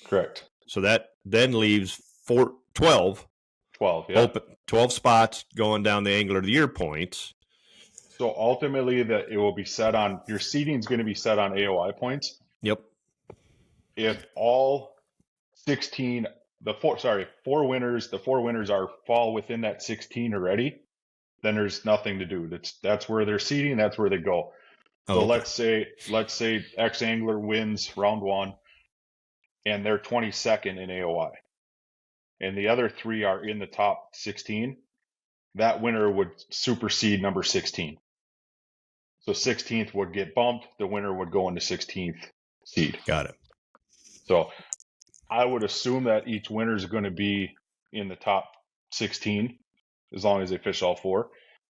Correct. So that then leaves 12. 12, yeah. 12 spots going down the Angler of the Year points. So ultimately, it will be set on your seeding is going to be set on AOI points. Yep. If all 16, the 4 winners fall within that 16 already, then there's nothing to do. That's where they're seeding. That's where they go. So let's say X Angler wins round 1, and they're 22nd in AOI, and the other 3 are in the top 16. That winner would supersede number 16. So 16th would get bumped. The winner would go into 16th seed. Got it. So I would assume that each winner is going to be in the top 16 as long as they fish all 4.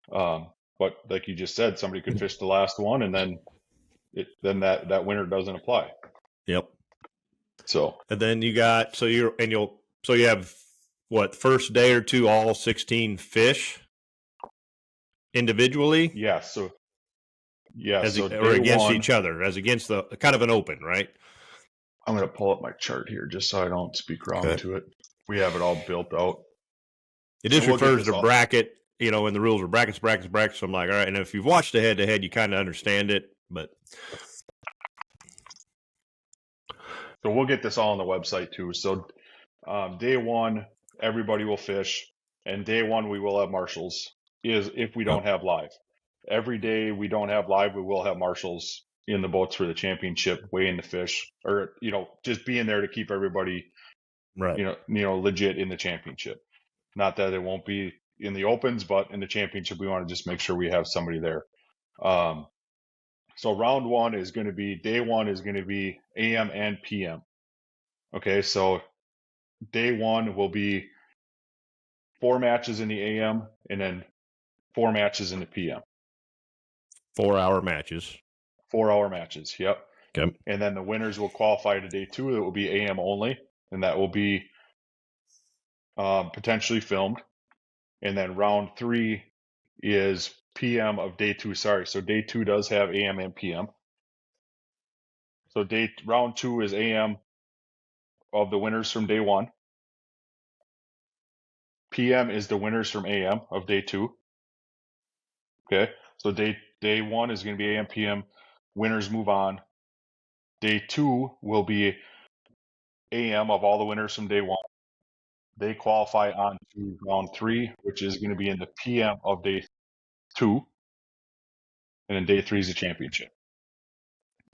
But like you just said, somebody could fish the last one, and then that winner doesn't apply. Yep. So and then you got you have what, first day or 2 all 16 fish individually? Yeah. Or against each other, as against the kind of an open, right? I'm going to pull up my chart here just so I don't speak wrong to it. We have it all built out. It just refers to bracket, and the rules are brackets. So I'm like, all right. And if you've watched the head-to-head, you kind of understand it, but. So we'll get this all on the website too. So day 1, everybody will fish, and day 1 we will have marshals. If we don't have live. Every day we don't have live, we will have marshals in the boats for the championship, weighing the fish, or just being there to keep everybody, legit in the championship. Not that it won't be in the opens, but in the championship, we want to just make sure we have somebody there. So round 1 is going to be day 1 is going to be AM and PM. Okay, so day 1 will be 4 matches in the AM and then 4 matches in the PM. 4-hour matches. 4-hour matches. Yep. Okay. And then the winners will qualify to day 2. It will be AM only, and that will be potentially filmed. And then round 3 is PM of day 2. Sorry, so day 2 does have AM and PM. So round 2 is AM of the winners from day 1. PM is the winners from AM of day 2. Okay, so day 1 is going to be AM, PM. Winners move on. Day 2 will be AM of all the winners from day 1. They qualify on to round 3, which is going to be in the PM of day 2. And then day 3 is the championship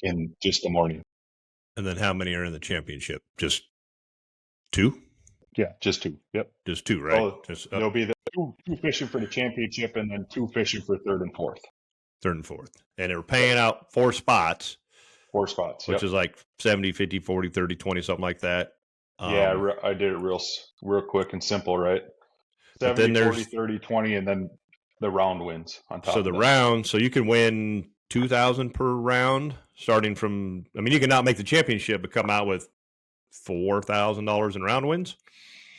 in just the morning. And then how many are in the championship? Just 2? Yeah, just 2. Yep. Just 2, right? So there'll be the two fishing for the championship and then 2 fishing for 3rd and 4th. 3rd and 4th. And they're paying out 4 spots. 4 spots. Which is like 70, 50, 40, 30, 20, something like that. Yeah, I did it real quick and simple, right? 70, 40, 30, 20, and then the round wins on top of that. Round, so you can win $2,000 per round, starting from, I mean, you can not make the championship, but come out with $4,000 in round wins.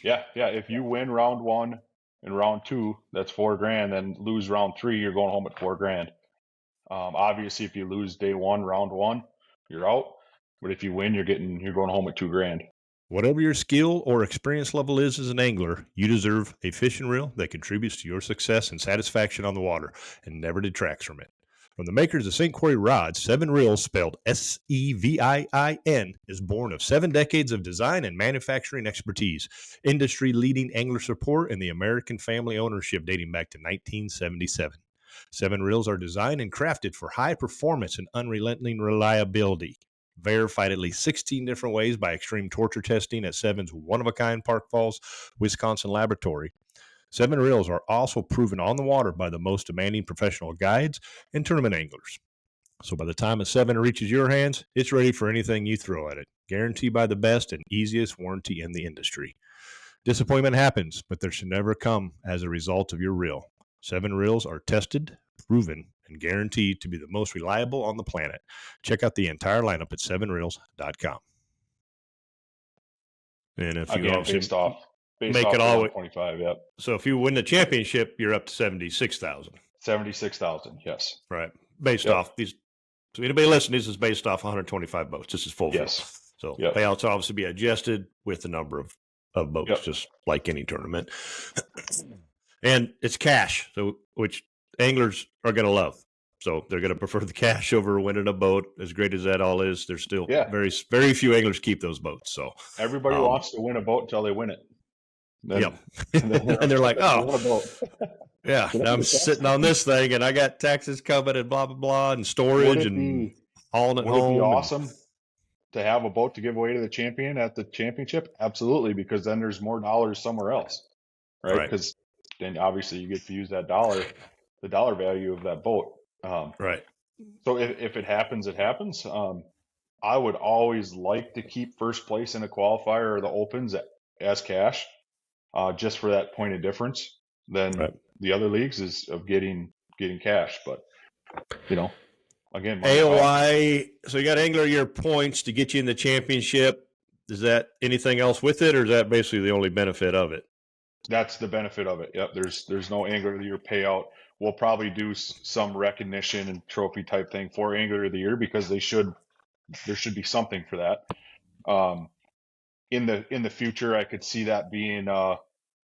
Yeah. If you win round 1 and round 2, that's $4,000. Then lose round 3, you're going home at $4,000. Obviously, if you lose day 1, round 1, you're out. But if you win, you're going home at $2,000. Whatever your skill or experience level is as an angler, you deserve a fishing reel that contributes to your success and satisfaction on the water and never detracts from it. From the makers of St. Croix rods, 7 Reels, spelled SEVIIN, is born of 7 decades of design and manufacturing expertise, industry-leading angler support, and the American family ownership dating back to 1977. 7 Reels are designed and crafted for high performance and unrelenting reliability. Verified at least 16 different ways by extreme torture testing at 7's one-of-a-kind Park Falls, Wisconsin laboratory. 7 Reels are also proven on the water by the most demanding professional guides and tournament anglers. So by the time a 7 reaches your hands, it's ready for anything you throw at it. Guaranteed by the best and easiest warranty in the industry. Disappointment happens, but there should never come as a result of your reel. 7 Reels are tested, proven, and guaranteed to be the most reliable on the planet. Check out the entire lineup at 7reels.com. And if you based off make it all 25, yep. So if you win the championship, you're up to 76,000. 76,000, yes. Right. Based off these. So anybody listening, this is based off 125 boats. This is full field. So payouts obviously be adjusted with the number of boats, just like any tournament. And it's cash, so which anglers are going to love. So they're going to prefer the cash over winning a boat. As great as that all is, there's still very, very few anglers keep those boats. So everybody wants to win a boat until they win it. Then, and they're like, oh, yeah, now I'm sitting on this thing and I got taxes coming and blah, blah, blah, and storage and hauling it home. Would it be awesome to have a boat to give away to the champion at the championship? Absolutely, because then there's more dollars somewhere else, right? Because then obviously you get to use that dollar, the dollar value of that boat. Right. So if it happens, it happens. I would always like to keep first place in a qualifier or the opens as cash, just for that point of difference. Then the other leagues is of getting cash. But again, AOI. So you got Angler Year points to get you in the championship. Is that anything else with it, or is that basically the only benefit of it? That's the benefit of it. Yep. There's no Angler of the Year payout. We'll probably do some recognition and trophy type thing for Angler of the Year because there should be something for that. In the future, I could see that being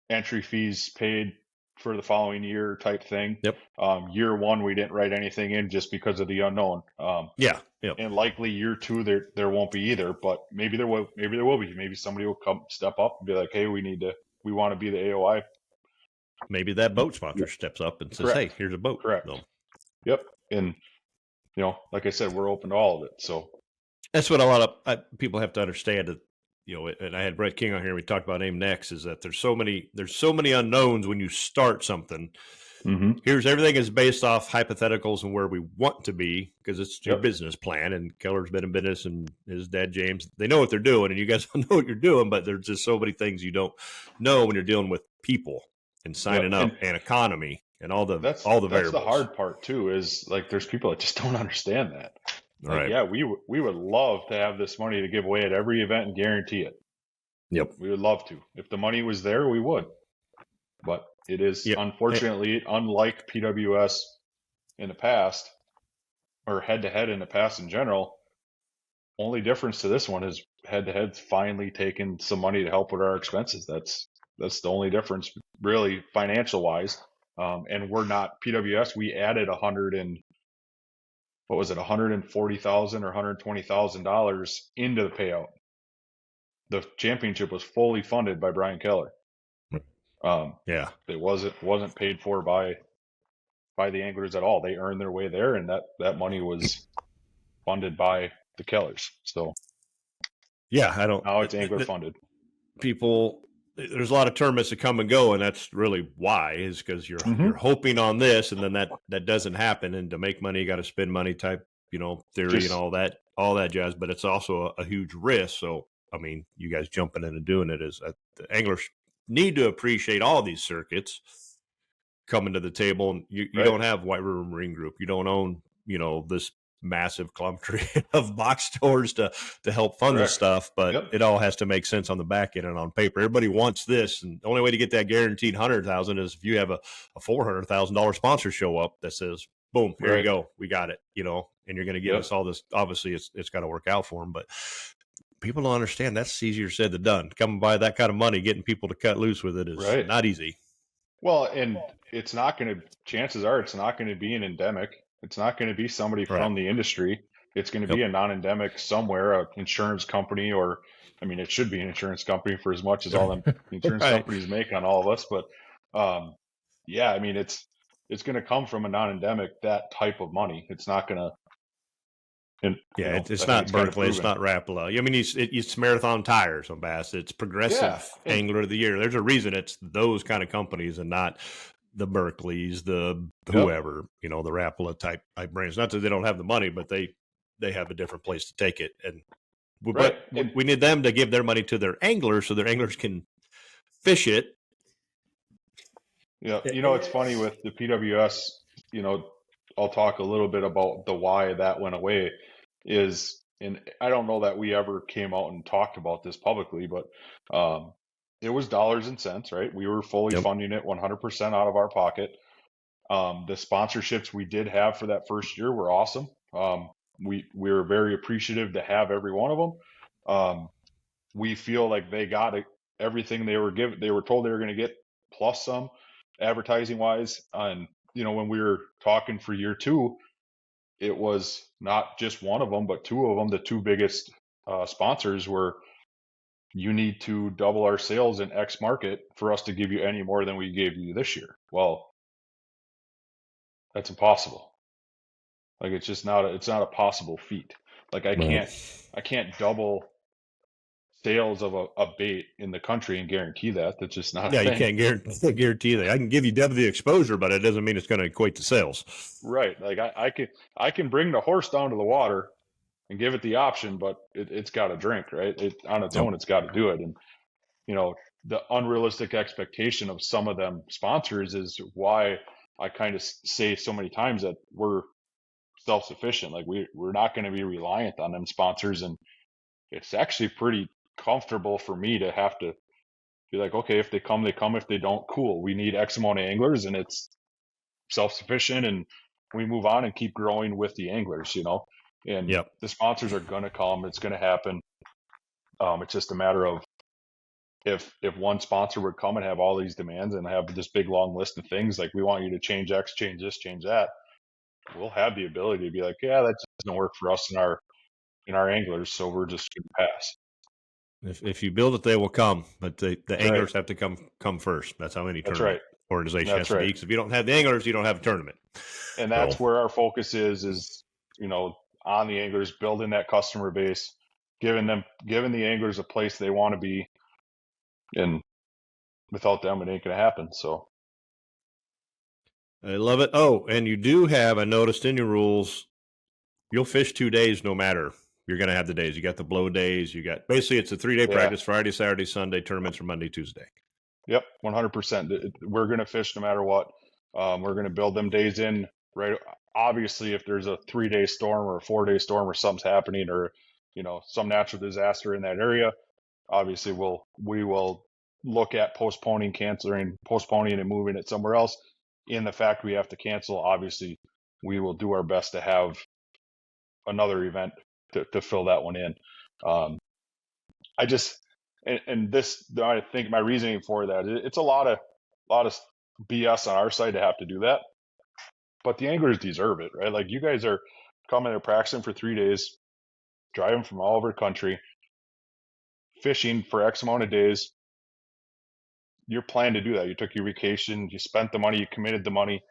entry fees paid for the following year type thing. Yep. Year 1, we didn't write anything in just because of the unknown. And likely year 2, there won't be either. But maybe there will be. Maybe somebody will step up and be like, hey, we want to be the AOI. Maybe that boat sponsor steps up and says, hey, here's a boat. Correct. So. Yep. And, like I said, we're open to all of it. So that's what a lot of people have to understand. And I had Brett King on here. We talked about Aim Next is that there's so many unknowns when you start something. Mm-hmm. Here's everything is based off hypotheticals and where we want to be because it's your business plan. And Keller's been in business and his dad, James, they know what they're doing and you guys don't know what you're doing, but there's just so many things you don't know when you're dealing with people and signing up and economy and all the variables. That's the hard part too, is like there's people that just don't understand that. Like, Right. yeah, we would love to have this money to give away at every event and guarantee it. Yep. We would love to. If the money was there, we would. But it is Yep. unfortunately unlike PWS in the past, or head-to-head in the past in general. Only difference to this one is head-to-head's finally taken some money to help with our expenses. That's the only difference, really, financial-wise. And we're not PWS. We added $140,000 or $120,000 into the payout. The championship was fully funded by Brian Keller. Yeah. It wasn't paid for by the anglers at all. They earned their way there, and that money was funded by the Kellers. So Yeah. I don't. now it's angler funded. People, there's a lot of tournaments that come and go, and that's really why, is because you're hoping on this, and then that doesn't happen. And to make money, you got to spend money type, theory and all that jazz. But it's also a huge risk. So I mean, you guys jumping in and doing it is the anglers need to appreciate all these circuits coming to the table. And you don't have White River Marine Group. You don't own, this massive clump of box stores to help fund this stuff, but it all has to make sense on the back end and on paper. Everybody wants this, and the only way to get that guaranteed $100,000 is if you have a $400,000 sponsor show up that says, boom, here you go, we got it, and you're going to give us all this. Obviously it's got to work out for them, but people don't understand that's easier said than done. Coming by that kind of money, getting people to cut loose with it is not easy. Well, and it's not going to, chances are it's not going to be an endemic. It's not going to be somebody from the industry. It's going to be a non-endemic somewhere, an insurance company, or, I mean, it should be an insurance company for as much as all the insurance companies make on all of us. But yeah, I mean, it's going to come from a non-endemic, that type of money. It's not going to. It's not Berkeley, it's not Rapala. I mean, it's Marathon Tires on Bass. It's Progressive Angler of the Year. There's a reason it's those kind of companies and not the Berkeleys, the whoever, the Rapala type brands. Not that they don't have the money, but they have a different place to take it. And but we need them to give their money to their anglers so their anglers can fish it. Yeah, it's funny with the PWS, I'll talk a little bit about the why that went away and I don't know that we ever came out and talked about this publicly, but it was dollars and cents, right? We were fully funding it 100% out of our pocket. The sponsorships we did have for that first year were awesome. We were very appreciative to have every one of them. We feel like they got everything they were told they were going to get, plus some advertising wise. And, when we were talking for year two, it was not just one of them, but two of them. The two biggest sponsors were, you need to double our sales in X market for us to give you any more than we gave you this year. Well, that's impossible. Like, it's just not a possible feat. Like, I can't double sales of a bait in the country and guarantee that. That's just not a thing. You can't guarantee that. I can give you double the exposure, but it doesn't mean it's going to equate to sales. Right. Like, I can bring the horse down to the water and give it the option, but it's got to drink, right? On its own, it's got to do it. And, the unrealistic expectation of some of them sponsors is why I kind of say so many times that we're self-sufficient. Like, we're not going to be reliant on them sponsors. And it's actually pretty comfortable for me to have to be like, okay, if they come, they come. If they don't, cool. We need X amount of anglers, and it's self-sufficient, and we move on and keep growing with the anglers, and the sponsors are going to come. It's going to happen. It's just a matter of if one sponsor would come and have all these demands and have this big long list of things, like, we want you to change X, change this, change that, we'll have the ability to be like, yeah, that doesn't work for us and our anglers, so we're just going to pass. If you build it, they will come, but the anglers have to come first. That's how any tournament organization has to be. Because if you don't have the anglers, you don't have a tournament. And that's where our focus is on the anglers, building that customer base, giving the anglers a place they want to be, and without them, it ain't going to happen. So I love it. Oh, and you do have, I noticed in your rules, you'll fish 2 days no matter. You're going to have the days. You got the blow days. You got, basically, it's a 3-day practice, Friday, Saturday, Sunday. Tournaments are Monday, Tuesday. Yep, 100%. We're going to fish no matter what. We're going to build them days in right obviously if there's a 3-day storm or a 4-day storm or something's happening, or, some natural disaster in that area, obviously we will look at postponing and moving it somewhere else. In the fact we have to cancel, obviously we will do our best to have another event to fill that one in. I think my reasoning for that, it's a lot of BS on our side to have to do that, but the anglers deserve it, right? Like, you guys are coming to practicing for 3 days, driving from all over the country, fishing for X amount of days. You're planning to do that. You took your vacation, you spent the money, you committed the money.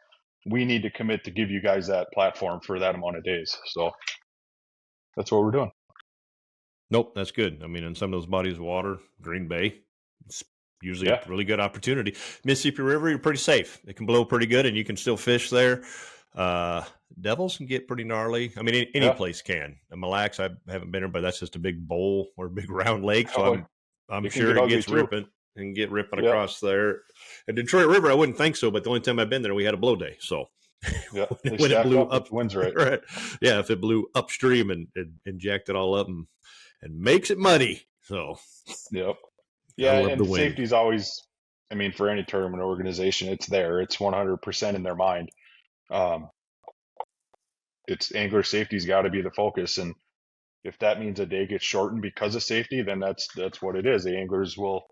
We need to commit to give you guys that platform for that amount of days. So that's what we're doing. Nope, that's good. I mean, in some of those bodies of water, Green Bay, it's usually a really good opportunity. Mississippi River, you're pretty safe. It can blow pretty good, and you can still fish there. Devils can get pretty gnarly. I mean, any place can. Mille Lacs, I haven't been there, but that's just a big bowl or a big round lake. So I'm sure it gets ripping and get ripping across there. At Detroit River, I wouldn't think so, but the only time I've been there, we had a blow day. So when it blew up, wind's right. Yeah, if it blew upstream and jacked it all up and makes it muddy. So yeah, and safety is always, I mean, for any tournament organization, it's there. It's 100% in their mind. It's angler safety's got to be the focus, and if that means a day gets shortened because of safety, then that's what it is. The anglers will.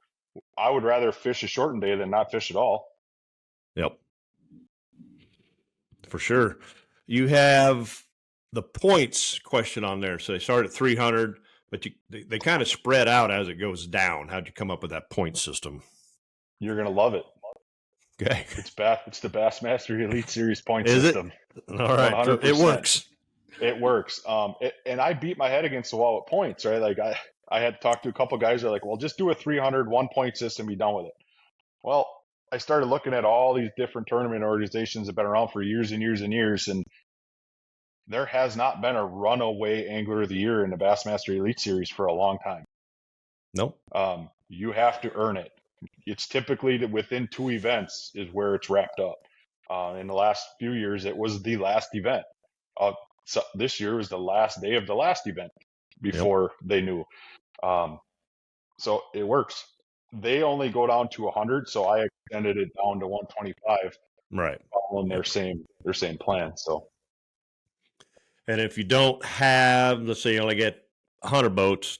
I would rather fish a shortened day than not fish at all. Yep, for sure. You have the points question on there. So they start at 300, but they kind of spread out as it goes down. How'd you come up with that point system? You're gonna love it. Okay, it's the Bassmaster Elite Series point system. All right, 100%. It works. It works. And I beat my head against the wall with points, right? Like I had talked to a couple guys who are like, well, just do a 300 1-point system, be done with it. Well, I started looking at all these different tournament organizations that have been around for years and years and years, and there has not been a runaway angler of the year in the Bassmaster Elite Series for a long time. Nope. You have to earn it. It's typically within 2 events is where it's wrapped up. In the last few years, it was the last event. So this year was the last day of the last event before they knew. So it works. They only go down to 100, so I extended it down to 125. Right. Following their same plan. So. And if you don't have, let's say you only get 100 boats,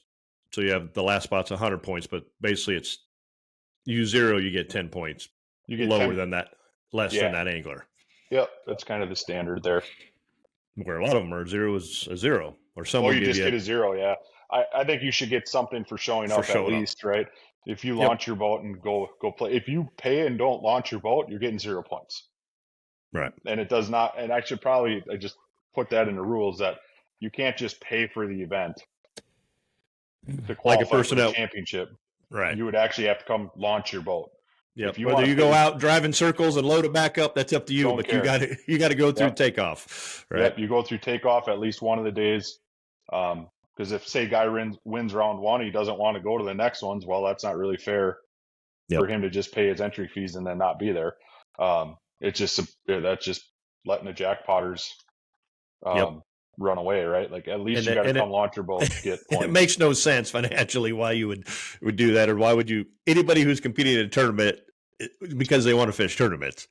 so you have the last spot's 100 points, but basically it's you 0, you get 10 points. You get lower 10. than that, less than that angler. Yep, that's kind of the standard there. Where a lot of them are 0 is a 0, or some. You just get a 0. Yeah, I think you should get something for showing up at least, right? If you launch your boat and go play, if you pay and don't launch your boat, you're getting 0 points. Right. And it does not. And I should probably just put that in the rules that you can't just pay for the event to qualify for the championship. Right. You would actually have to come launch your boat. Yeah. Whether you go out driving circles and load it back up, that's up to you. But you got to go through takeoff. Right. Yep. You go through takeoff at least one of the days. Because if say guy wins round 1, he doesn't want to go to the next ones. Well, that's not really fair for him to just pay his entry fees and then not be there. It's just that's just letting the jackpotters run away, right? Like at least you got to come launch your boat, get points. It makes no sense financially why you would do that, or why would you? Anybody who's competing in a tournament because they want to fish tournaments.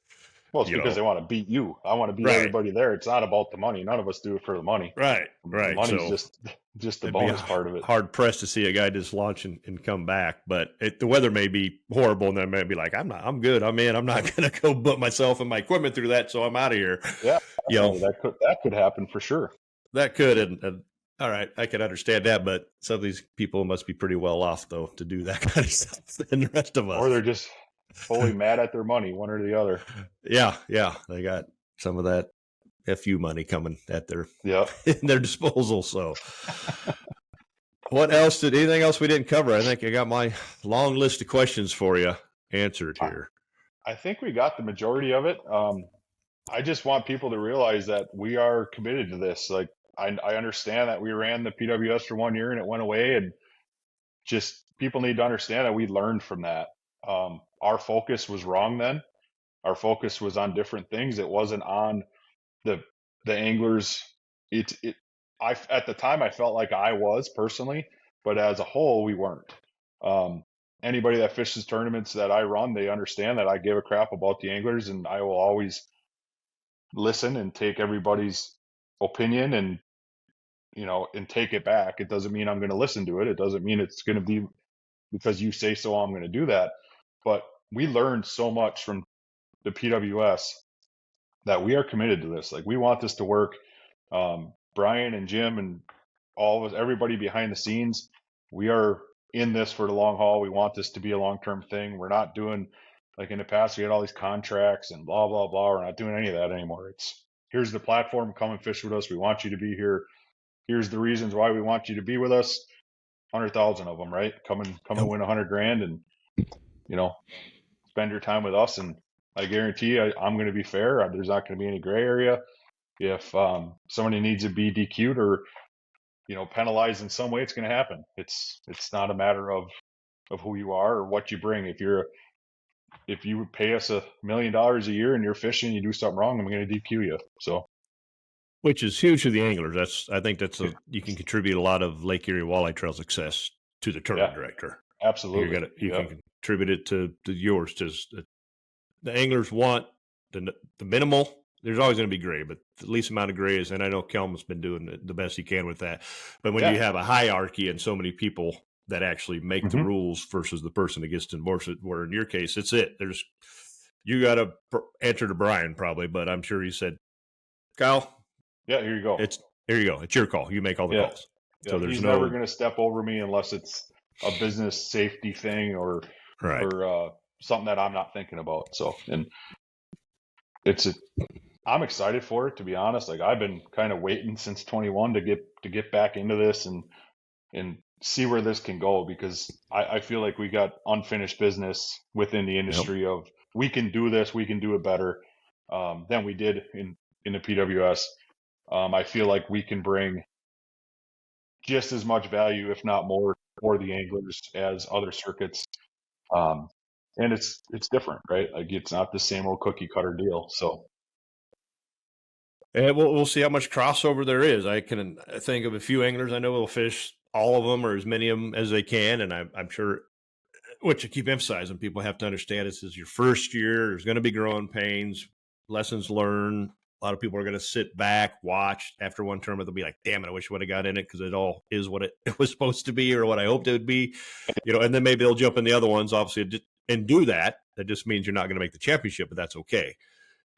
Well, it's because they want to beat you. I want to beat everybody there. It's not about the money. None of us do it for the money. Right. The money's just the bonus part of it. Hard pressed to see a guy just launch and come back, but the weather may be horrible, and they may be like, I'm good. I'm in. I'm not going to go put myself and my equipment through that, so I'm out of here. Yeah, that could happen for sure. That could, and all right, I can understand that, but some of these people must be pretty well off though to do that kind of stuff than the rest of us. Or they're just fully mad at their money, one or the other. Yeah, they got some of that FU money coming at their in their disposal. So, anything else we didn't cover? I think I got my long list of questions for you answered here. I think we got the majority of it. I just want people to realize that we are committed to this. Like I understand that we ran the PWS for 1 year and it went away, and just people need to understand that we learned from that. Our focus was wrong then. Our focus was on different things. It wasn't on the the anglers, at the time I felt like I was personally, but as a whole, we weren't. Anybody that fishes tournaments that I run, they understand that I give a crap about the anglers, and I will always listen and take everybody's opinion and, and take it back. It doesn't mean I'm going to listen to it. It doesn't mean it's going to be because you say so, I'm going to do that. But we learned so much from the PWS that we are committed to this. Like, we want this to work. Brian and Jim and all of us, everybody behind the scenes, we are in this for the long haul. We want this to be a long-term thing. We're not doing, like in the past, we had all these contracts and blah, blah, blah. We're not doing any of that anymore. It's, here's the platform, come and fish with us. We want you to be here. Here's the reasons why we want you to be with us. 100,000 of them, right? Come and win 100 grand and, spend your time with us. And I guarantee you, I'm going to be fair. There's not going to be any gray area. If somebody needs to be DQ'd or, penalized in some way, it's going to happen. It's not a matter of who you are or what you bring. If you pay us $1 million a year and you're fishing, you do something wrong, I'm going to DQ you. So, which is huge to the anglers. I think you can contribute a lot of Lake Erie Walleye Trail success to the tournament director. Absolutely, you can contribute it to yours. Just the anglers want the minimal. There's always going to be gray, but the least amount of gray is, and I know Kelman's been doing the best he can with that. But when you have a hierarchy and so many people that actually make the rules versus the person that gets to enforce it, where in your case, it's it. You got to answer to Brian probably, but I'm sure he said, Kyle. Yeah, here you go. Here you go. It's your call. You make all the calls. Yeah, so there's he's never going to step over me unless it's a business safety thing or something that I'm not thinking about. So, and I'm excited for it, to be honest. Like, I've been kind of waiting since 21 to get back into this and see where this can go, because I feel like we got unfinished business within the industry of, we can do this, we can do it better than we did in the PWS. I feel like we can bring just as much value, if not more, for the anglers as other circuits. And it's different, right? Like, it's not the same old cookie cutter deal. So, and we'll see how much crossover there is. I can think of a few anglers I know will fish all of them or as many of them as they can, and I'm sure. What you keep emphasizing, people have to understand, this is your first year. There's going to be growing pains, lessons learned. A lot of people are going to sit back, watch. After one tournament, they'll be like, damn it, I wish I would have got in it, because it all is what it was supposed to be or what I hoped it would be. And then maybe they'll jump in the other ones, obviously, and do that. That just means you're not going to make the championship, but that's okay.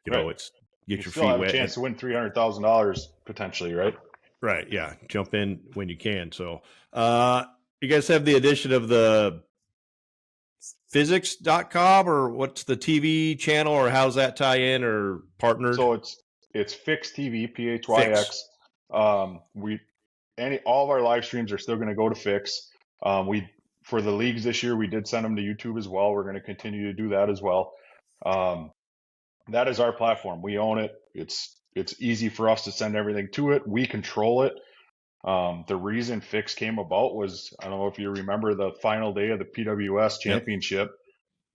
It's get your feet wet. You still have a chance to win $300,000 potentially, right? Right, yeah. Jump in when you can. So you guys have the addition of the physics.com, or what's the TV channel, or how's that tie in or partnered? So it's Fix TV, PHYX. All of our live streams are still going to go to Fix. For the leagues this year, we did send them to YouTube as well. We're going to continue to do that as well. That is our platform. We own it. It's easy for us to send everything to it. We control it. The reason Fix came about was, I don't know if you remember the final day of the PWS championship,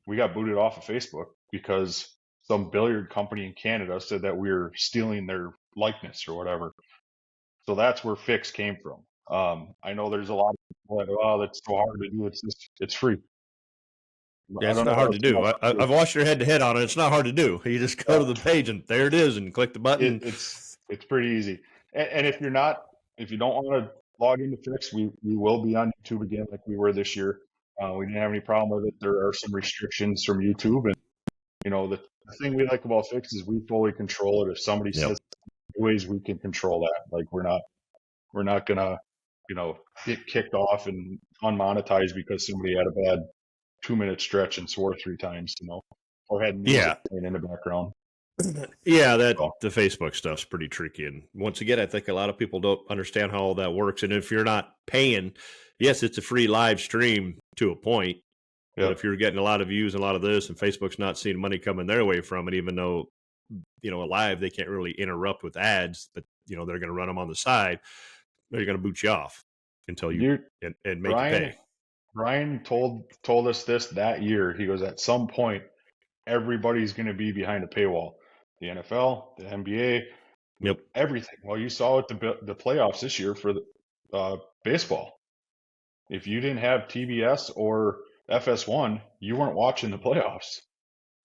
we got booted off of Facebook because some billiard company in Canada said that we were stealing their likeness or whatever. So that's where Fix came from. I know there's a lot of people that, oh, that's so hard to do. It's free. Yeah, it's not hard to do. I've watched your head-to-head on it. It's not hard to do. You just go to the page and there it is, and click the button. It's pretty easy. And if you don't want to log into Fix, we will be on YouTube again like we were this year. We didn't have any problem with it. There are some restrictions from YouTube, and the thing we like about Fix is we fully control it. If somebody says ways, we can control that. Like, we're not gonna get kicked off and unmonetized because somebody had a bad 2-minute stretch and swore 3 times, or had music playing in the background. Yeah, the Facebook stuff's pretty tricky. And once again, I think a lot of people don't understand how all that works. And if you're not paying, yes, it's a free live stream to a point. But if you're getting a lot of views and a lot of this, and Facebook's not seeing money coming their way from it, even though, live, they can't really interrupt with ads, but, they're going to run them on the side, they're going to boot you off until you and make you pay. Brian told us this that year. He goes, at some point, everybody's going to be behind a paywall. The NFL, the NBA, Yep. Everything. Well, you saw it the playoffs this year for the baseball. If you didn't have TBS or FS1, you weren't watching the playoffs.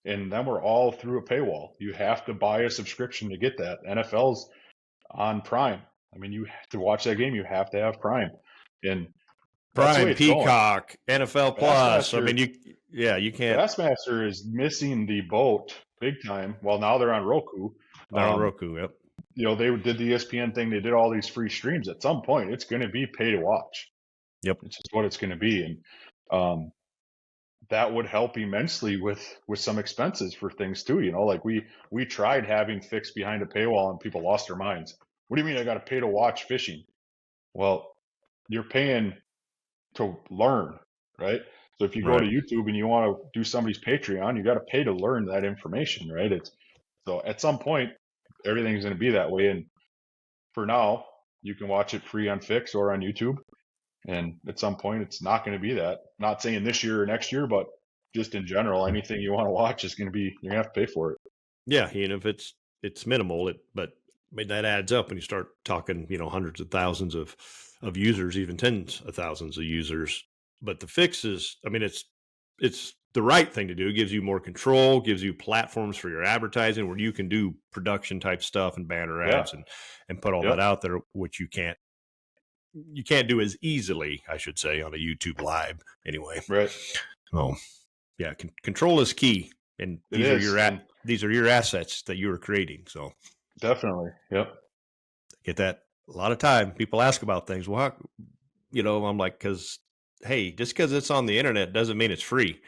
And then we're all through a paywall. You have to buy a subscription to get that. NFL's on Prime. I mean, you have to watch that game. You have to have Prime. And that's the way Prime, it's going. Peacock, NFL Plus. I Bassmaster, mean, you can't. Bassmaster is missing the boat big time. Well, now they're on Roku. They're on Roku, yep. You know, they did the ESPN thing. They did all these free streams. At some point, it's going to be pay to watch. Yep. It's just what it's going to be. And that would help immensely with some expenses for things too. You know, like we tried having fixed behind a paywall and people lost their minds. What do you mean I got to pay to watch fishing? Well, you're paying to learn, right? So if you go to YouTube and you want to do somebody's Patreon, you got to pay to learn that information, right? So at some point, everything's going to be that way. And for now, you can watch it free on Fix or on YouTube. And at some point, it's not going to be that. Not saying this year or next year, but just in general, anything you want to watch is going to be, you're going to have to pay for it. Yeah, and if it's minimal, but I mean, that adds up when you start talking, hundreds of thousands of users, even tens of thousands of users. But the Fix is, I mean, it's the right thing to do. It gives you more control, gives you platforms for your advertising where you can do production type stuff and banner ads and put all that out there, which you can't do as easily, I should say, on a YouTube live anyway. Right. Oh, yeah. Control is key. And these are your assets that you are creating. So definitely. Yep. Get that a lot of time. People ask about things. Well, I'm like, hey, just because it's on the internet doesn't mean it's free.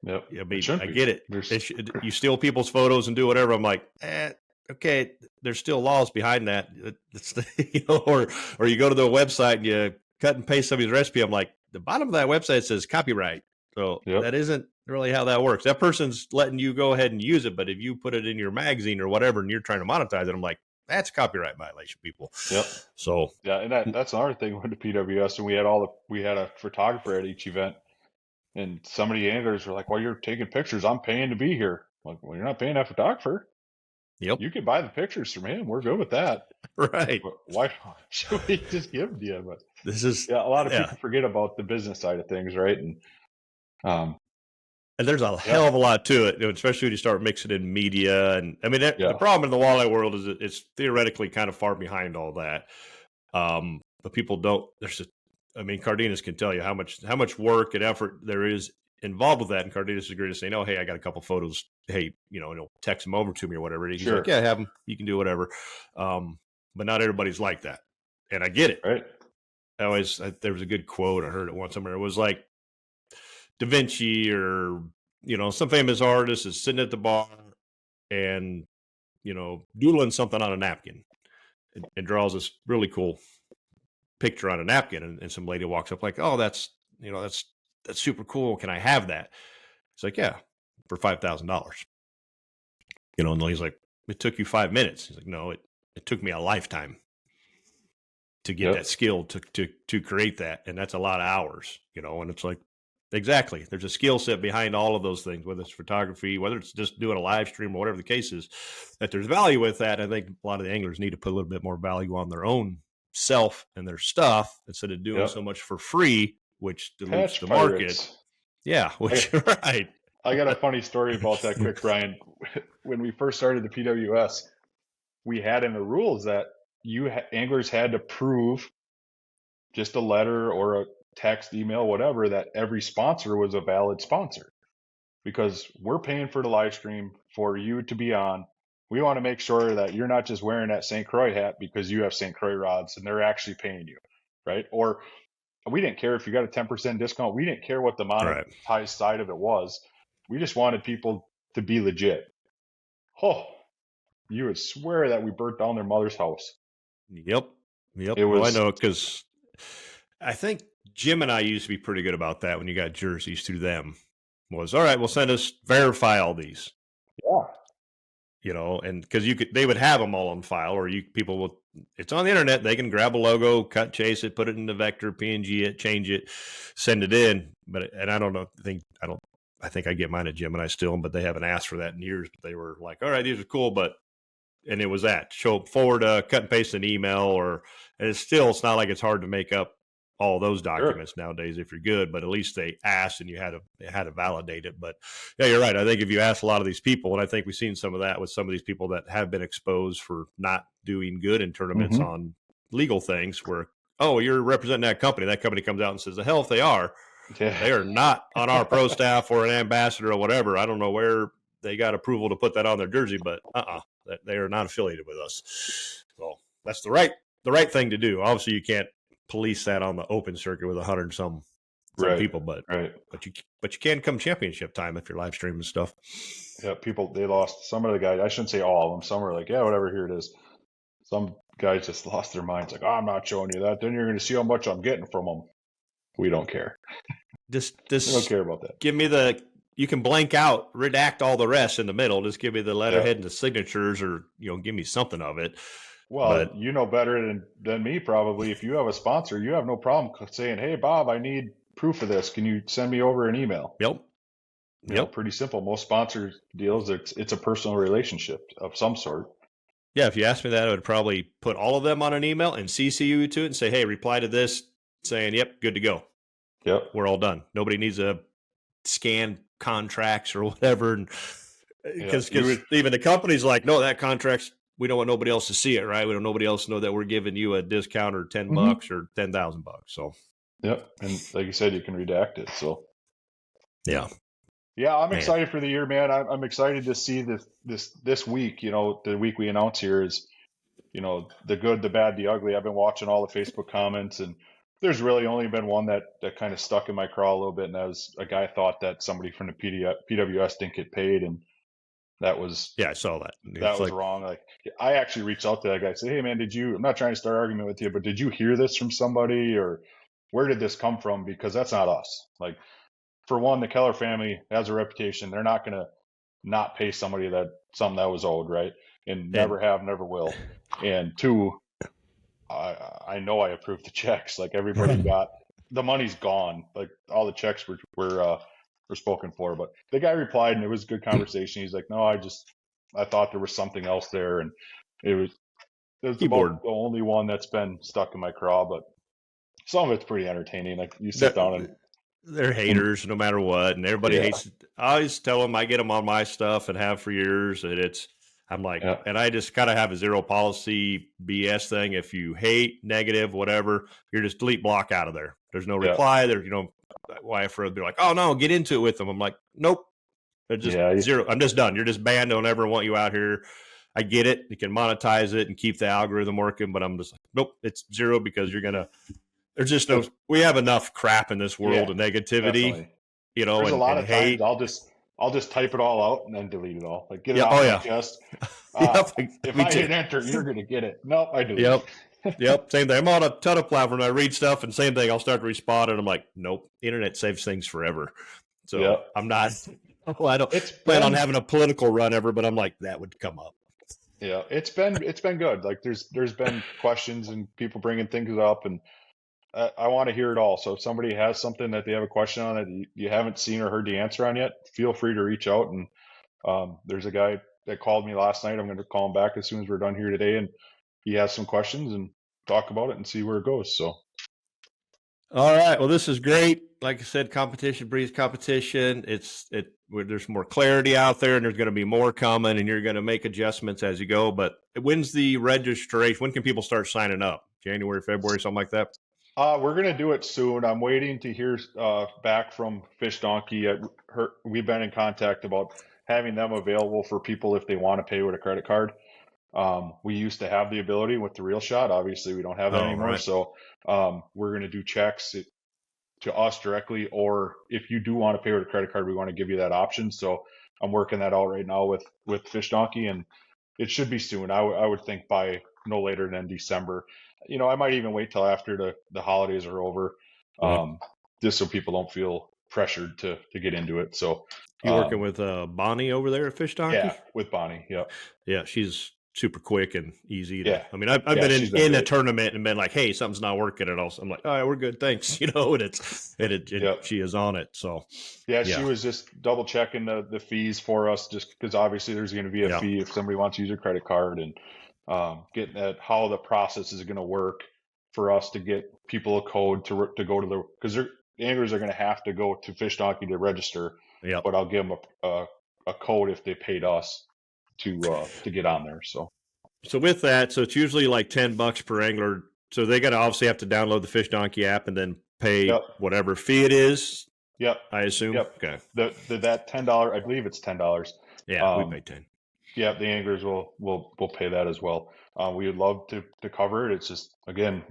Yep. I get it. You steal people's photos and do whatever. I'm like, okay, there's still laws behind that. It's, or you go to the website and you cut and paste somebody's recipe. I'm like, the bottom of that website says copyright. So that isn't really how that works. That person's letting you go ahead and use it. But if you put it in your magazine or whatever, and you're trying to monetize it, I'm like, that's copyright violation, people. Yep. So yeah. And that's another thing with the PWS. And we had a photographer at each event. And some of the anglers were like, well, you're taking pictures. I'm paying to be here. I'm like, well, you're not paying that photographer. Yep. You can buy the pictures from him. We're good with that. Right. But why should we just give them to you? But this is a lot of people forget about the business side of things, right? And there's a hell of a lot to it, especially when you start mixing in media. And I mean, the problem in the walleye world is it's theoretically kind of far behind all that. But people don't. Cardenas can tell you how much work and effort there is involved with that. And Cardenas is great to say, no, hey, I got a couple photos. Hey, he'll text them over to me or whatever. He's like, yeah, have them. You can do whatever. But not everybody's like that. And I get it. Right. There was a good quote. I heard it once somewhere. It was like Da Vinci or, some famous artist is sitting at the bar and, doodling something on a napkin and draws this really cool picture on a napkin. And some lady walks up like, oh, that's super cool. Can I have that? It's like, yeah, for $5,000. And he's like, it took you 5 minutes. He's like, no, it took me a lifetime to get that skill to create that. And that's a lot of hours, and it's like, exactly. There's a skill set behind all of those things, whether it's photography, whether it's just doing a live stream or whatever the case is, that there's value with that. I think a lot of the anglers need to put a little bit more value on their own self and their stuff instead of doing so much for free, which dilutes the market. Yeah, right. I got a funny story about that quick, Brian. When we first started the PWS, we had in the rules that anglers had to prove just a letter or a text, email, whatever, that every sponsor was a valid sponsor. Because we're paying for the live stream for you to be on. We want to make sure that you're not just wearing that St. Croix hat because you have St. Croix rods and they're actually paying you, right? Or we didn't care if you got a 10% discount. We didn't care what the monetized side of it was. We just wanted people to be legit. Oh, you would swear that we burnt down their mother's house. Yep. Well, I know because I think Jim and I used to be pretty good about that when you got jerseys through them. Was all right, well, send us, verify all these. Yeah. And because they would have them all on file, or people will, it's on the internet. They can grab a logo, cut, chase it, put it in the vector, PNG it, change it, send it in. And I don't know, I think I get mine at Jim and I still, but they haven't asked for that in years. But they were like, all right, these are cool, but and it was that. Forward cut and paste an email, and it's not like it's hard to make up all those documents nowadays if you're good, but at least they asked and you had to validate it. But yeah, you're right. I think if you ask a lot of these people, and I think we've seen some of that with some of these people that have been exposed for not doing good in tournaments on legal things where, oh, you're representing that company comes out and says the hell if they are. Yeah. They are not on our pro staff or an ambassador or whatever. I don't know where they got approval to put that on their jersey, but they are not affiliated with us. So that's the right thing to do. Obviously, you can't police that on the open circuit with 100 some people, but you can come championship time if you're live streaming stuff. Yeah, they lost. Some of the guys, I shouldn't say all of them. Some are like, yeah, whatever, here it is. Some guys just lost their minds, like, oh, I'm not showing you that. Then you're going to see how much I'm getting from them. We don't care. Just we don't care about that. Give me you can blank out, redact all the rest in the middle. Just give me the letterhead and the signatures, or give me something of it. Well, you know better than me probably. If you have a sponsor, you have no problem saying, hey, Bob, I need proof of this. Can you send me over an email? Yep. Pretty simple. Most sponsor deals, it's a personal relationship of some sort. Yeah, if you asked me that, I would probably put all of them on an email and CC you to it and say, hey, reply to this saying, yep, good to go. Yep. We're all done. Nobody needs to scan contracts or whatever. Because even the company's like, no, that contract's, we don't want nobody else to see it, right? We don't want nobody else to know that we're giving you a discount or $10 or $10,000. So, yep. And like you said, you can redact it. So, yeah. Yeah, I'm excited for the year, man. I'm excited to see this week. The week we announce here is, the good, the bad, the ugly. I've been watching all the Facebook comments, and there's really only been one that kind of stuck in my craw a little bit, and that was a guy thought that somebody from the PWS didn't get paid, and that was I saw that. That was wrong. Like, I actually reached out to that guy, say, hey man, I'm not trying to start an argument with you, but did you hear this from somebody, or where did this come from? Because that's not us. Like, for one, the Keller family has a reputation. They're not going to not pay somebody something that was owed, right? And never have, never will. And two, I know I approved the checks. Like, everybody got the money's gone. Like, all the checks were spoken for. But the guy replied, and it was a good conversation. He's like, no, I thought there was something else there, and it was about the only one that's been stuck in my craw. But some of it's pretty entertaining. Like, you sit down and they're haters no matter what, and everybody hates. I always tell them, I get them on my stuff and have for years, and I'm like, and I just kind of have a zero policy BS thing. If you hate, negative, whatever, you're just delete, block out of there. There's no reply. There's, wife would be like, oh no, get into it with them. I'm like, nope. They're just zero. I'm just done. You're just banned. Don't ever want you out here. I get it. You can monetize it and keep the algorithm working, but I'm just like, nope, it's zero, because there's just we have enough crap in this world of negativity, definitely. There's a lot of hate. Times I'll just type it all out and then delete it all. Like, get it off my chest. If I hit enter, you're going to get it. Nope, I delete it. Yep, same thing. I'm on a ton of platforms. I read stuff, and same thing. I'll start to respond, and I'm like, nope, internet saves things forever. So I'm not. Well, I don't plan on having a political run ever, but I'm like, that would come up. Yeah, it's been good. Like, there's been questions and people bringing things up, and I want to hear it all. So if somebody has something that they have a question on that you haven't seen or heard the answer on yet, feel free to reach out. And there's a guy that called me last night. I'm going to call him back as soon as we're done here today, and he has some questions, and talk about it and see where it goes. So, all right. Well, this is great. Like I said, competition breeds competition. There's more clarity out there, and there's going to be more coming, and you're going to make adjustments as you go. But when's the registration? When can people start signing up? January, February, something like that? We're going to do it soon. I'm waiting to hear back from Fish Donkey. We've been in contact about having them available for people if they want to pay with a credit card. We used to have the ability with the Real Shot. Obviously, we don't have that anymore. Right. So we're going to do checks to us directly, or if you do want to pay with a credit card, we want to give you that option. So I'm working that out right now with Fish Donkey, and it should be soon. I would think by no later than December. I might even wait till after the holidays are over, just so people don't feel pressured to get into it. So you're working with Bonnie over there at Fish Donkey? Yeah, with Bonnie. Yep. Yeah, she's super quick and easy. Yeah. I mean, I've been in a tournament and been like, hey, something's not working at all. So I'm like, all right, we're good. Thanks. You know, and she is on it. So yeah, she was just double checking the fees for us, just because obviously there's going to be a fee if somebody wants to use a credit card, and getting at how the process is going to work for us to get people a code to go to because the anglers are going to have to go to Fish Donkey to register. Yeah. But I'll give them a code if they paid us to get on there. So with that, so it's usually like $10 per angler. So they got to obviously have to download the Fish Donkey app and then pay whatever fee it is. Yep. I assume. Yep. Okay. That $10, I believe it's $10. Yeah, we pay 10. Yeah, the anglers will pay that as well. We would love to cover it. It's just, again,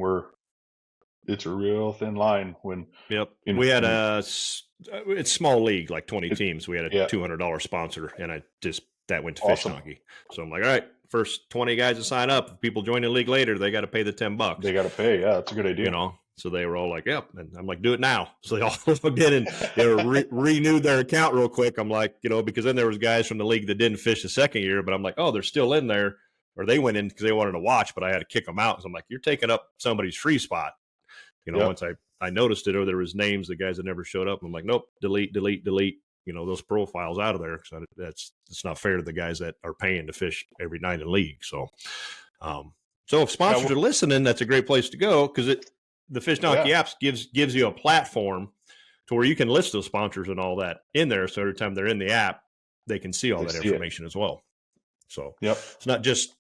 it's a real thin line when. Yep. We had it's small league, like 20 teams. We had a $200 sponsor, and that went to Fish Donkey. So I'm like, all right, first 20 guys to sign up. If people join the league later, they got to pay the $10. They got to pay. Yeah, that's a good idea. You know, so they were all like, yep. And I'm like, do it now. So they all logged in and they renewed their account real quick. I'm like, you know, because then there was guys from the league that didn't fish the second year, but I'm like, oh, they're still in there, or they went in because they wanted to watch, but I had to kick them out. So I'm like, you're taking up somebody's free spot. You know, once I noticed it, or there was names of guys that never showed up. I'm like, nope, delete. You know, those profiles out of there, because it's not fair to the guys that are paying to fish every night in league. So, so if sponsors are listening, that's a great place to go, because the Fish Donkey apps gives you a platform to where you can list those sponsors and all that in there. So every time they're in the app, they can see all that information as well. So it's not just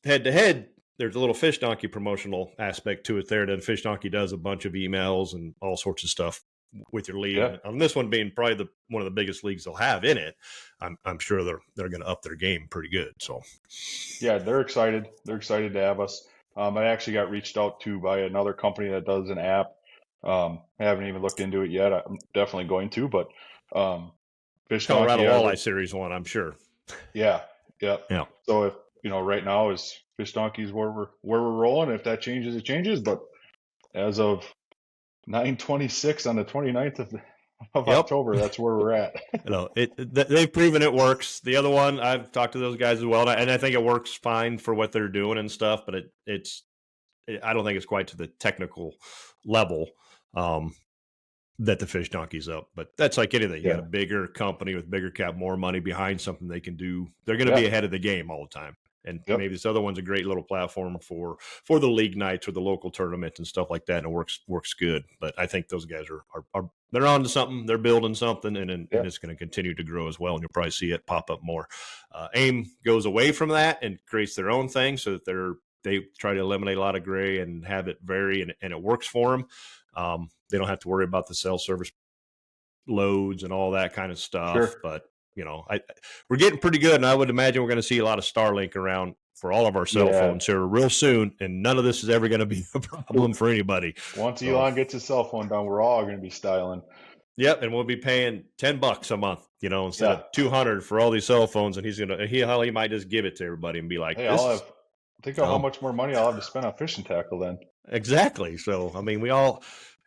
head to head. There's a little Fish Donkey promotional aspect to it there. Then Fish Donkey does a bunch of emails and all sorts of stuff with your league. Yeah. On this one being probably one of the biggest leagues they'll have in it, I'm sure they're going to up their game pretty good. So, yeah, they're excited. They're excited to have us. I actually got reached out to by another company that does an app. I haven't even looked into it yet. I'm definitely going to, but Fish Donkey Colorado Walleye Series one, I'm sure. Yeah. So if right now is Fish Donkey's where we're rolling. If that changes, it changes. But as of 9/26 on the 29th of October, that's where we're at. They've proven it works. The other one, I've talked to those guys as well, and I think it works fine for what they're doing and stuff. But I don't think it's quite to the technical level that the Fish Donkey's up. But that's like anything. You got a bigger company with bigger cap, more money behind something they can do. They're going to be ahead of the game all the time. And maybe this other one's a great little platform for the league nights or the local tournaments and stuff like that, and it works good. But I think those guys are they're on to something. They're building something, and it's going to continue to grow as well. And you'll probably see it pop up more. AIM goes away from that and creates their own thing, so that they try to eliminate a lot of gray and have it vary, and it works for them. They don't have to worry about the cell service loads and all that kind of stuff. Sure. But we're getting pretty good, and I would imagine we're going to see a lot of Starlink around for all of our cell phones here real soon, and none of this is ever going to be a problem for anybody. Once Elon gets his cell phone done, we're all going to be styling. Yep, and we'll be paying $10 a month, instead of $200 for all these cell phones, and he might just give it to everybody and be like, "Hey, think of how much more money I'll have to spend on fishing tackle then." Exactly. So, I mean,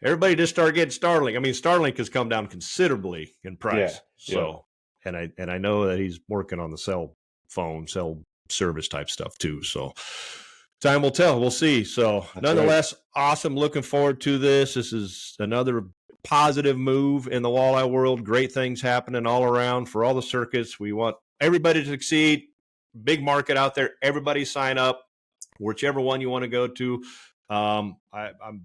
everybody just started getting Starlink. I mean, Starlink has come down considerably in price. And I know that he's working on the cell service type stuff too. So time will tell. We'll see. So nonetheless, awesome. Looking forward to this. This is another positive move in the walleye world. Great things happening all around for all the circuits. We want everybody to succeed. Big market out there. Everybody sign up, whichever one you want to go to. I'm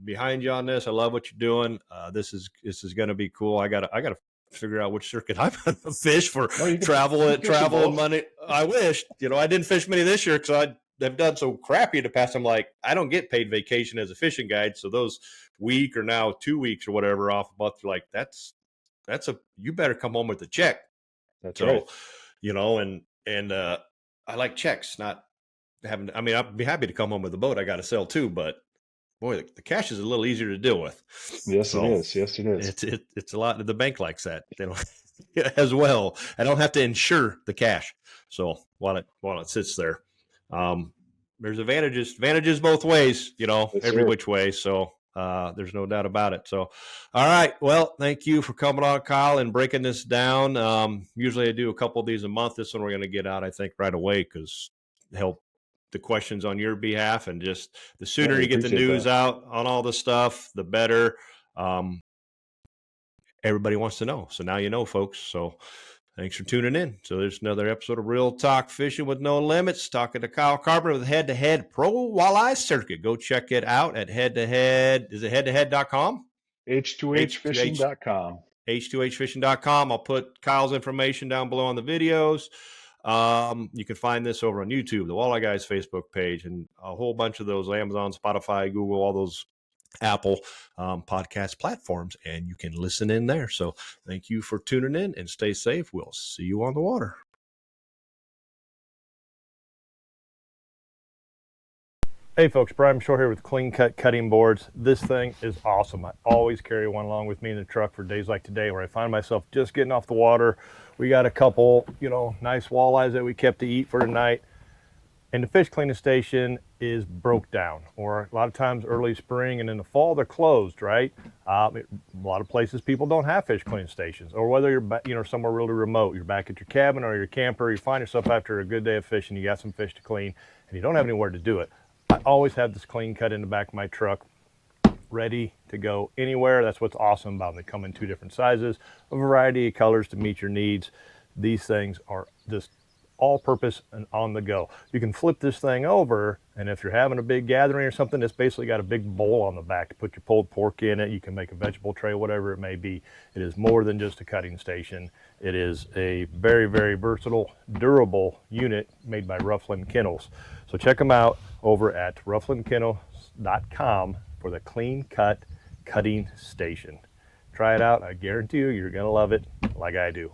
behind you on this. I love what you're doing. This is going to be cool. I gotta figure out which circuit I'm going to fish for travel and money. I wish, I didn't fish many this year because I've done so crappy in the past. I'm like, I don't get paid vacation as a fishing guide. So those week or now 2 weeks or whatever off a month, like you better come home with a check. That's right. And I like checks, not having, I'd be happy to come home with a boat I got to sell too, but boy, the cash is a little easier to deal with. Yes, it is. Yes, it is. It's a lot. The bank likes that, as well. I don't have to insure the cash, so while it sits there, there's advantages both ways. Every which way. So there's no doubt about it. So, all right. Well, thank you for coming on, Kyle, and breaking this down. Usually I do a couple of these a month. This one we're going to get out, I think, right away because help the questions on your behalf, and just the sooner Yeah, you get the appreciate news that. out on all the stuff, the better. Everybody wants to know. So now you know, folks. So thanks for tuning in. So there's another episode of Real Talk Fishing with No Limits, talking to Kyle Carpenter with H2H Pro Walleye Circuit. Go check it out at Head2Head. Is it head2head.com? H2HFishing.com. H2HFishing.com. I'll put Kyle's information down below on the videos. You can find this over on YouTube, the Walleye Guys Facebook page, and a whole bunch of those Amazon, Spotify, Google, all those Apple podcast platforms, and you can listen in there. So thank you for tuning in, and stay safe. We'll see you on the water. Hey folks, Brian Shore here with Clean Cut Cutting Boards. This thing is awesome. I always carry one along with me in the truck for days like today where I find myself just getting off the water. We got a couple, nice walleyes that we kept to eat for tonight. And the fish cleaning station is broke down, or a lot of times early spring and in the fall they're closed, right? A lot of places people don't have fish cleaning stations, or whether you're somewhere really remote, you're back at your cabin or your camper, you find yourself after a good day of fishing, you got some fish to clean, and you don't have anywhere to do it. I always have this Clean Cut in the back of my truck, ready to go anywhere. That's what's awesome about them. They come in 2 different sizes, a variety of colors to meet your needs. These things are just all-purpose and on the go. You can flip this thing over, and if you're having a big gathering or something, it's basically got a big bowl on the back to put your pulled pork in it. You can make a vegetable tray, whatever it may be. It is more than just a cutting station. It is a very, very versatile, durable unit made by Rufflin Kennels. So check them out over at rufflinkennels.com for the Clean Cut Cutting Station. Try it out. I guarantee you're going to love it like I do.